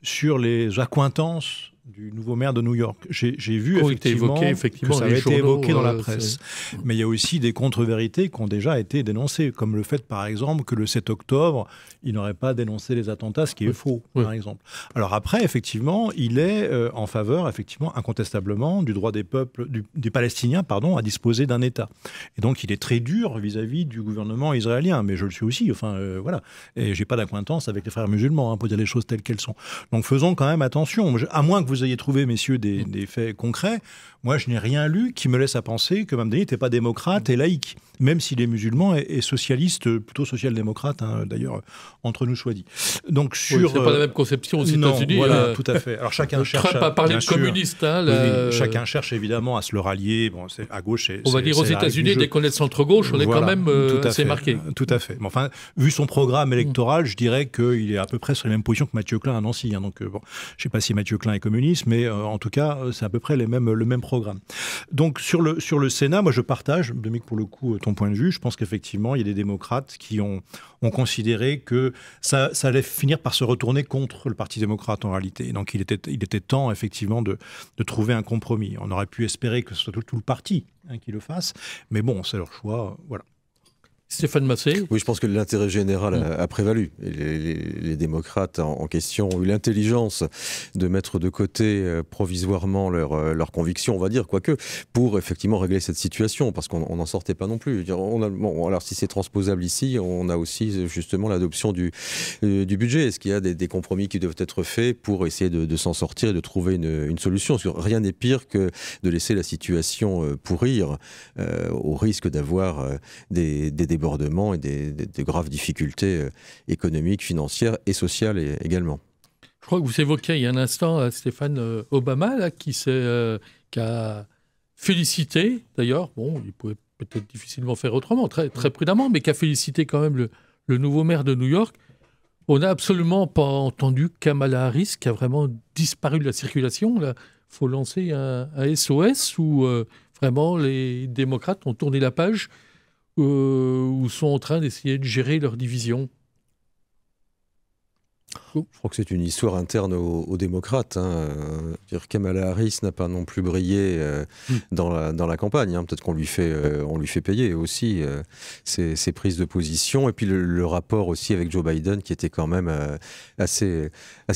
sur les accointances du nouveau maire de New York. J'ai vu effectivement que ça avait été évoqué dans la presse. Mais il y a aussi des contre-vérités qui ont déjà été dénoncées, comme le fait, par exemple, que le 7 octobre, il n'aurait pas dénoncé les attentats, ce qui est faux, par exemple. Alors après, effectivement, il est en faveur, effectivement, incontestablement, du droit des peuples, des Palestiniens, à disposer d'un État. Et donc, il est très dur vis-à-vis du gouvernement israélien, mais je le suis aussi, voilà. Et j'ai pas d'accointance avec les frères musulmans, pour dire les choses telles qu'elles sont. Donc, faisons quand même attention. À moins que vous ayez trouvé, messieurs, des faits concrets, moi, je n'ai rien lu qui me laisse à penser que Mamdani n'était pas démocrate et laïque, même s'il est musulman et socialiste, plutôt social-démocrate, d'ailleurs, entre nous soit dit. Donc, c'est pas la même conception aux États-Unis. Voilà, tout à fait. Alors, chacun cherche... Trump a parlé de communiste. Chacun cherche, évidemment, à se le rallier. Bon, à gauche, on va dire aux États-Unis, dès qu'on est de centre-gauche, on est quand même... c'est marqué. Tout à fait. Mais enfin, vu son programme électoral, je dirais qu'il est à peu près sur les mêmes positions que Mathieu Klein à Nancy. Donc, je ne sais pas si Mathieu Klein est communiste, mais en tout cas, c'est à peu près le même programme. Donc, sur le Sénat, moi, je partage, Dominique, pour le coup, ton point de vue. Je pense qu'effectivement, il y a des démocrates qui ont considéré que ça allait finir par se retourner contre le Parti démocrate, en réalité. Donc, il était temps, effectivement, de trouver un compromis. On aurait pu espérer que ce soit tout le parti qui le fasse, mais bon, c'est leur choix, voilà. Stéphane Massé. Oui, je pense que l'intérêt général a prévalu. Et les démocrates en question ont eu l'intelligence de mettre de côté provisoirement leurs convictions, on va dire, quoique, pour effectivement régler cette situation, parce qu'on n'en sortait pas non plus. Alors si c'est transposable ici, on a aussi justement l'adoption du budget. Est-ce qu'il y a des compromis qui doivent être faits pour essayer de s'en sortir et de trouver une solution ? Parce que rien n'est pire que de laisser la situation pourrir au risque d'avoir des débordements et des graves difficultés économiques, financières et sociales également. Je crois que vous évoquiez il y a un instant Stéphane Obama là, qui a félicité, d'ailleurs, il pouvait peut-être difficilement faire autrement, très, très prudemment, mais qui a félicité quand même le nouveau maire de New York. On n'a absolument pas entendu Kamala Harris, qui a vraiment disparu de la circulation. Il faut lancer un SOS où vraiment les démocrates ont tourné la page ou sont en train d'essayer de gérer leur division. Je crois que c'est une histoire interne aux démocrates. Kamala Harris n'a pas non plus brillé dans la campagne. Peut-être qu'on lui fait payer aussi ses prises de position. Et puis le rapport aussi avec Joe Biden qui était quand même assez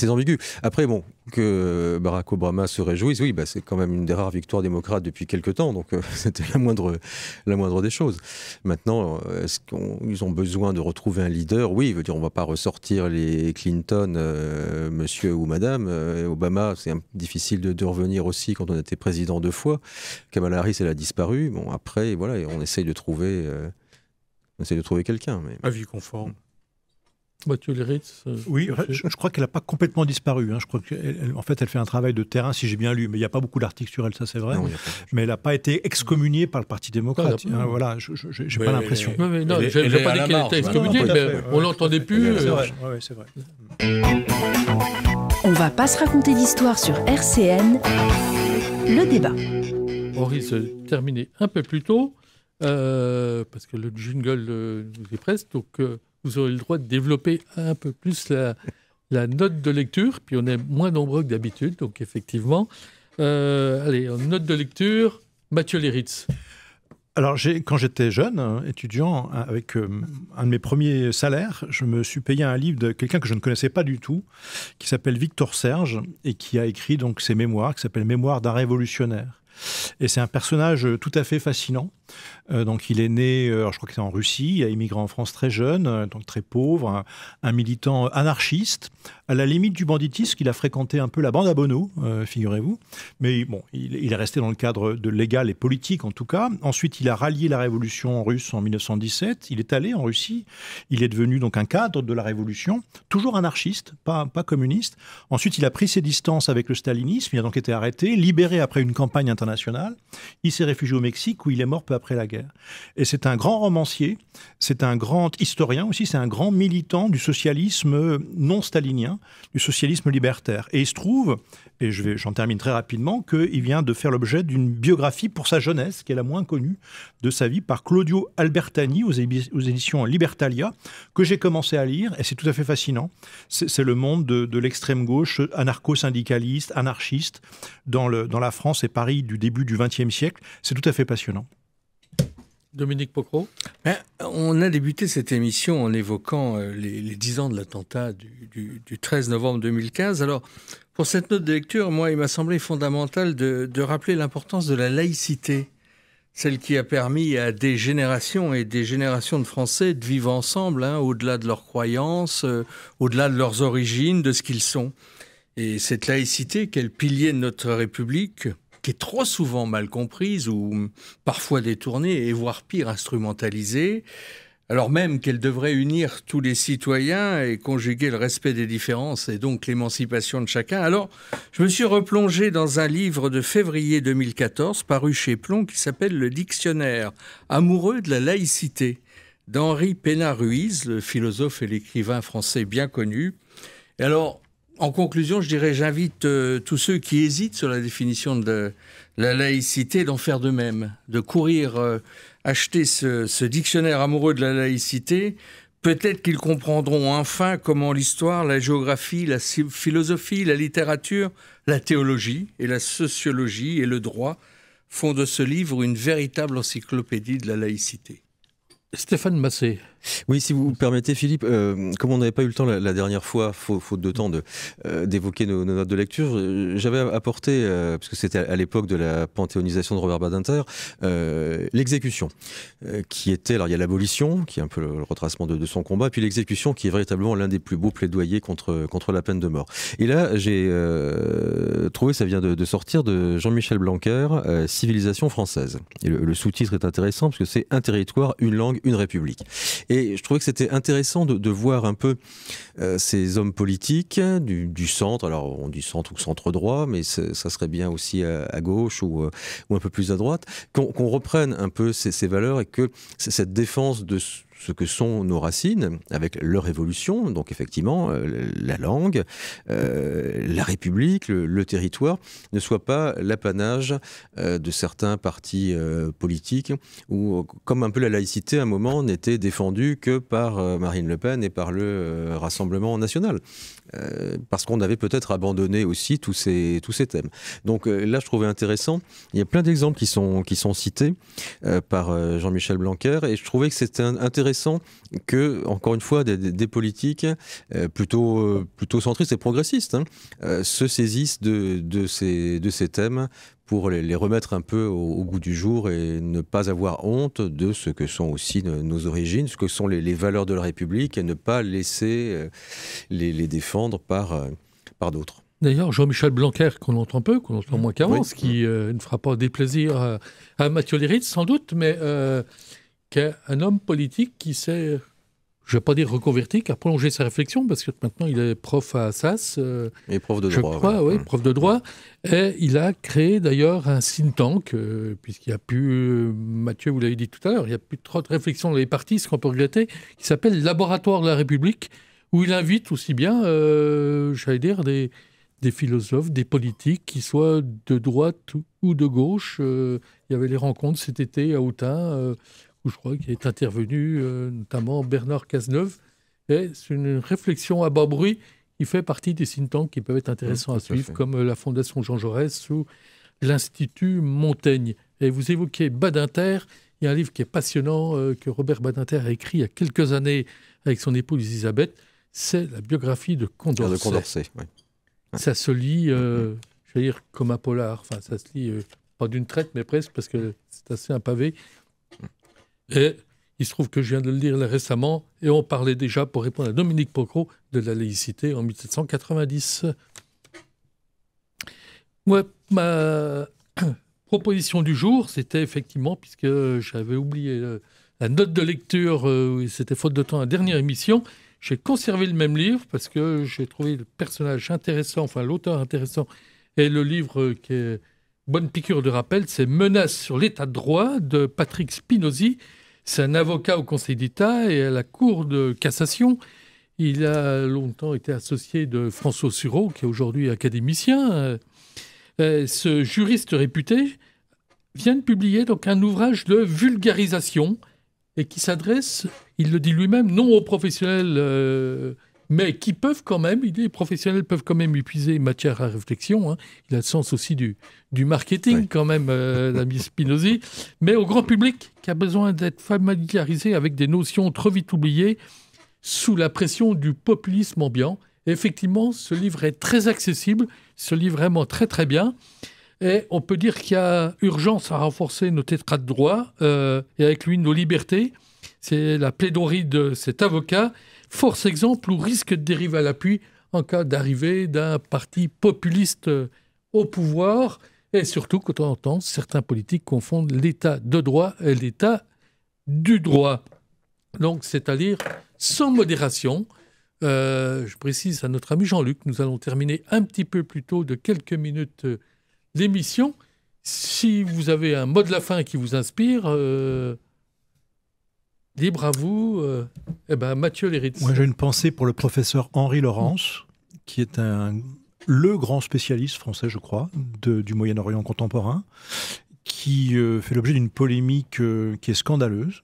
ambigu. Après, que Barack Obama se réjouisse, oui, c'est quand même une des rares victoires démocrates depuis quelque temps. Donc c'était la moindre des choses. Maintenant, est-ce qu'ils ont besoin de retrouver un leader ? Oui, on ne va pas ressortir les Clinton, monsieur ou madame. Obama, c'est difficile de revenir aussi quand on était président 2 fois. Kamala Harris, elle a disparu. Après, voilà, on essaye de trouver quelqu'un. Mais... Avis conforme. Mathieu Léritz. Oui, je crois qu'elle n'a pas complètement disparu. Je crois qu'en fait, elle fait un travail de terrain, si j'ai bien lu. Mais il n'y a pas beaucoup d'articles sur elle, ça c'est vrai. Non, mais elle n'a pas été excommuniée par le Parti démocrate. Voilà, je n'ai pas l'impression. Je n'ai pas dit qu'elle était excommuniée, mais on ne l'entendait plus. C'est vrai. On va pas se raconter d'histoire sur RCN. Le débat. On risque de terminer un peu plus tôt, parce que le jingle nous est presque. Donc, vous aurez le droit de développer un peu plus la note de lecture. Puis on est moins nombreux que d'habitude, donc effectivement. Allez, en note de lecture, Mathieu Léritz. Alors, quand j'étais jeune, étudiant, avec un de mes premiers salaires, je me suis payé un livre de quelqu'un que je ne connaissais pas du tout, qui s'appelle Victor Serge, et qui a écrit donc ses mémoires, qui s'appelle « Mémoires d'un révolutionnaire ». Et c'est un personnage tout à fait fascinant. Donc il est né, je crois que c'est en Russie, il a immigré en France très jeune, donc très pauvre, un militant anarchiste, à la limite du banditisme, qu'il a fréquenté un peu la bande à Bono, figurez-vous. Mais bon, il est resté dans le cadre de légal et politique en tout cas. Ensuite, il a rallié la révolution russe en 1917. Il est allé en Russie. Il est devenu donc un cadre de la révolution, toujours anarchiste, pas communiste. Ensuite, il a pris ses distances avec le stalinisme. Il a donc été arrêté, libéré après une campagne internationale. Il s'est réfugié au Mexique où il est mort peu après la guerre. Et c'est un grand romancier, c'est un grand historien aussi, c'est un grand militant du socialisme non stalinien, du socialisme libertaire. Et il se trouve, et j'en termine très rapidement, qu'il vient de faire l'objet d'une biographie pour sa jeunesse, qui est la moins connue de sa vie, par Claudio Albertani aux éditions Libertalia, que j'ai commencé à lire, et c'est tout à fait fascinant. C'est le monde de l'extrême gauche, anarcho-syndicaliste, anarchiste, dans la France et Paris du début du XXe siècle. C'est tout à fait passionnant. Dominique Pocro. On a débuté cette émission en évoquant les 10 ans de l'attentat du 13 novembre 2015. Alors, pour cette note de lecture, moi, il m'a semblé fondamental de rappeler l'importance de la laïcité, celle qui a permis à des générations et des générations de Français de vivre ensemble, au-delà de leurs croyances, au-delà de leurs origines, de ce qu'ils sont. Et cette laïcité, qui est le pilier de notre République, qui est trop souvent mal comprise ou parfois détournée et voire pire instrumentalisée, alors même qu'elle devrait unir tous les citoyens et conjuguer le respect des différences et donc l'émancipation de chacun. Alors, je me suis replongé dans un livre de février 2014 paru chez Plon qui s'appelle « Le dictionnaire amoureux de la laïcité » d'Henri Pénard-Ruiz, le philosophe et l'écrivain français bien connu. Et alors, en conclusion, je dirais, j'invite tous ceux qui hésitent sur la définition de la laïcité d'en faire de même, de courir acheter ce dictionnaire amoureux de la laïcité. Peut-être qu'ils comprendront enfin comment l'histoire, la géographie, la philosophie, la littérature, la théologie et la sociologie et le droit font de ce livre une véritable encyclopédie de la laïcité. Stéphane Massé. Oui, si vous permettez, Philippe, comme on n'avait pas eu le temps la dernière fois, faute de temps, d'évoquer nos notes de lecture, j'avais apporté, parce que c'était à l'époque de la panthéonisation de Robert Badinter, l'exécution, qui était, alors il y a l'abolition, qui est un peu le retracement de son combat, puis l'exécution, qui est véritablement l'un des plus beaux plaidoyers contre la peine de mort. Et là, j'ai trouvé, ça vient de sortir, de Jean-Michel Blanquer, Civilisation française. Et le sous-titre est intéressant, parce que c'est un territoire, une langue, une république. Et je trouvais que c'était intéressant de voir un peu ces hommes politiques du centre, alors on dit centre ou centre-droit, mais ça serait bien aussi à gauche ou un peu plus à droite, qu'on reprenne un peu ces valeurs et que cette défense de ce que sont nos racines, avec leur évolution, donc effectivement la langue, la République, le territoire, ne soit pas l'apanage de certains partis politiques, où, comme un peu la laïcité, à un moment, n'était défendue que par Marine Le Pen et par le Rassemblement national. Parce qu'on avait peut-être abandonné aussi tous ces thèmes. Donc là, je trouvais intéressant. Il y a plein d'exemples qui sont cités par Jean-Michel Blanquer, et je trouvais que c'était intéressant que, encore une fois, des politiques plutôt centristes et progressistes se saisissent de ces thèmes pour les remettre un peu au goût du jour et ne pas avoir honte de ce que sont aussi nos origines, ce que sont les valeurs de la République, et ne pas laisser les défendre par d'autres. D'ailleurs, Jean-Michel Blanquer, qu'on entend peu, qu'on entend moins qu'avant, ce qui ne fera pas déplaisir à Mathieu Léritz, sans doute, mais qui est un homme politique qui s'est, je ne vais pas dire reconverti, qui a prolongé sa réflexion, parce que maintenant il est prof à Assas. Et prof de droit. Je crois, oui, prof de droit. Et il a créé d'ailleurs un think tank, puisqu'il n'y a plus, Mathieu, vous l'avez dit tout à l'heure, il n'y a plus trop de réflexion dans les partis, ce qu'on peut regretter, qui s'appelle Laboratoire de la République, où il invite aussi bien, j'allais dire, des philosophes, des politiques, qui soient de droite ou de gauche. Il y avait les rencontres cet été à Autun, où je crois qu'il est intervenu notamment Bernard Cazeneuve. Et c'est une réflexion à bas bruit qui fait partie des think tanks qui peuvent être intéressants à suivre, comme la Fondation Jean Jaurès ou l'Institut Montaigne. Et vous évoquez Badinter, Il y a un livre qui est passionnant que Robert Badinter a écrit il y a quelques années avec son épouse Elisabeth. C'est la biographie de Condorcet. De Condorcet, oui. Ça se lit, je vais dire, comme un polar. Enfin, ça se lit pas d'une traite, mais presque, parce que c'est assez un pavé. Et il se trouve que je viens de le lire récemment, et on parlait déjà, pour répondre à Dominique Pocro, de la laïcité en 1790. Ouais, ma proposition du jour, c'était effectivement, puisque j'avais oublié la note de lecture, c'était faute de temps, la dernière émission, j'ai conservé le même livre parce que j'ai trouvé le personnage intéressant, enfin l'auteur intéressant, et le livre qui est bonne piqûre de rappel, c'est Menaces sur l'état de droit de Patrick Spinozzi. C'est un avocat au Conseil d'État et à la Cour de cassation. Il a longtemps été associé de François Sureau, qui est aujourd'hui académicien. Ce juriste réputé vient de publier donc un ouvrage de vulgarisation et qui s'adresse, il le dit lui-même, non aux professionnels, mais qui peuvent quand même, les professionnels peuvent quand même épuiser matière à réflexion. Hein. Il a le sens aussi du marketing quand même, l'ami Spinozzi, mais au grand public qui a besoin d'être familiarisé avec des notions trop vite oubliées sous la pression du populisme ambiant. Et effectivement, ce livre est très accessible, ce livre vraiment très très bien. Et on peut dire qu'il y a urgence à renforcer nos états de droit et avec lui nos libertés. C'est la plaidoirie de cet avocat. Force exemple ou risque de dérive à l'appui en cas d'arrivée d'un parti populiste au pouvoir. Et surtout, quand on entend certains politiques confondent l'état de droit et l'état du droit. Donc, c'est à lire sans modération. Je précise à notre ami Jean-Luc, nous allons terminer un petit peu plus tôt de quelques minutes l'émission. Si vous avez un mot de la fin qui vous inspire, libre à vous. Mathieu Léritz. Moi, j'ai une pensée pour le professeur Henri Laurence, qui est le grand spécialiste français, je crois, du Moyen-Orient contemporain, qui fait l'objet d'une polémique qui est scandaleuse.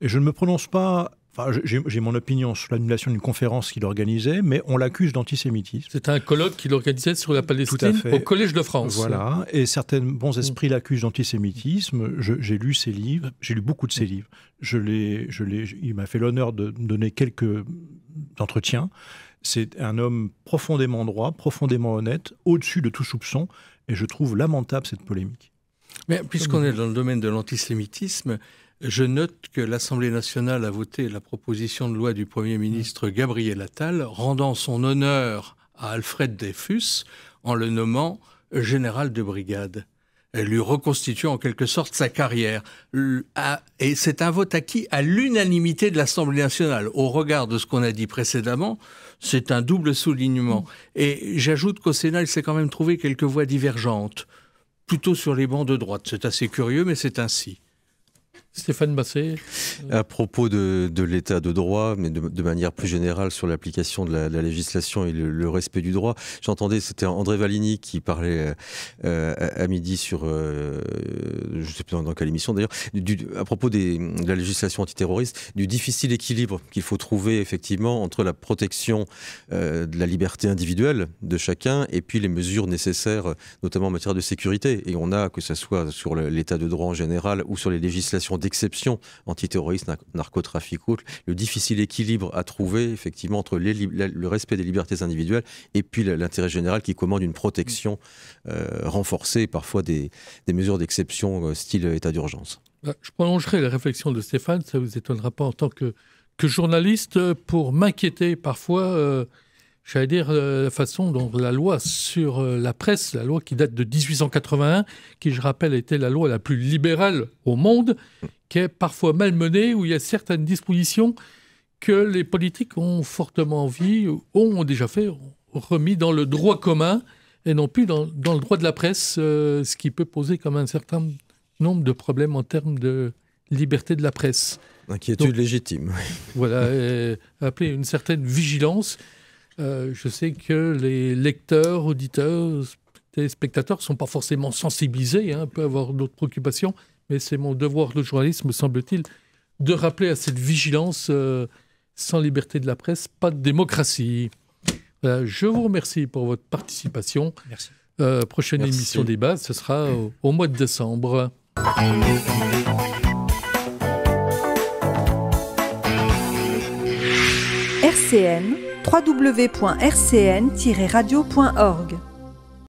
Et je ne me prononce pas... Enfin, j'ai mon opinion sur l'annulation d'une conférence qu'il organisait, mais on l'accuse d'antisémitisme. C'est un colloque qu'il organisait sur la Palestine au Collège de France. Voilà, et certains bons esprits l'accusent d'antisémitisme. J'ai lu ses livres, j'ai lu beaucoup de ses livres. Il m'a fait l'honneur de me donner quelques entretiens. C'est un homme profondément droit, profondément honnête, au-dessus de tout soupçon, et je trouve lamentable cette polémique. Mais puisqu'on est dans le domaine de l'antisémitisme, je note que l'Assemblée nationale a voté la proposition de loi du Premier ministre Gabriel Attal rendant son honneur à Alfred Dreyfus en le nommant général de brigade, lui reconstituant en quelque sorte sa carrière. Et c'est un vote acquis à l'unanimité de l'Assemblée nationale. Au regard de ce qu'on a dit précédemment, c'est un double soulignement. Et j'ajoute qu'au Sénat, il s'est quand même trouvé quelques voix divergentes, plutôt sur les bancs de droite. C'est assez curieux, mais c'est ainsi. Stéphane Basset. À propos de l'état de droit, mais de manière plus générale sur l'application de la législation et le respect du droit, j'entendais, c'était André Valigny qui parlait à midi sur, je ne sais plus dans quelle émission d'ailleurs, à propos de la législation antiterroriste, du difficile équilibre qu'il faut trouver effectivement entre la protection de la liberté individuelle de chacun et puis les mesures nécessaires, notamment en matière de sécurité. Et on a, que ce soit sur l'état de droit en général ou sur les législations d'exception antiterroriste, narcotrafic, le difficile équilibre à trouver effectivement entre le respect des libertés individuelles et puis l'intérêt général qui commande une protection renforcée, parfois des mesures d'exception style état d'urgence. Je prolongerai la réflexion de Stéphane, ça ne vous étonnera pas en tant que journaliste, pour m'inquiéter parfois, j'allais dire, la façon dont la loi sur la presse, la loi qui date de 1881, qui, je rappelle, était la loi la plus libérale au monde, qui est parfois malmenée, où il y a certaines dispositions que les politiques ont fortement envie, ont déjà fait, remis dans le droit commun, et non plus dans le droit de la presse, ce qui peut poser comme un certain nombre de problèmes en termes de liberté de la presse. Inquiétude légitime. Voilà, appeler une certaine vigilance. Je sais que les lecteurs, auditeurs, téléspectateurs ne sont pas forcément sensibilisés, peuvent avoir d'autres préoccupations, mais c'est mon devoir de journaliste, me semble-t-il, de rappeler à cette vigilance. Sans liberté de la presse, pas de démocratie. Voilà, je vous remercie pour votre participation. Merci. Prochaine émission débat, ce sera au mois de décembre. RCN, www.rcn-radio.org.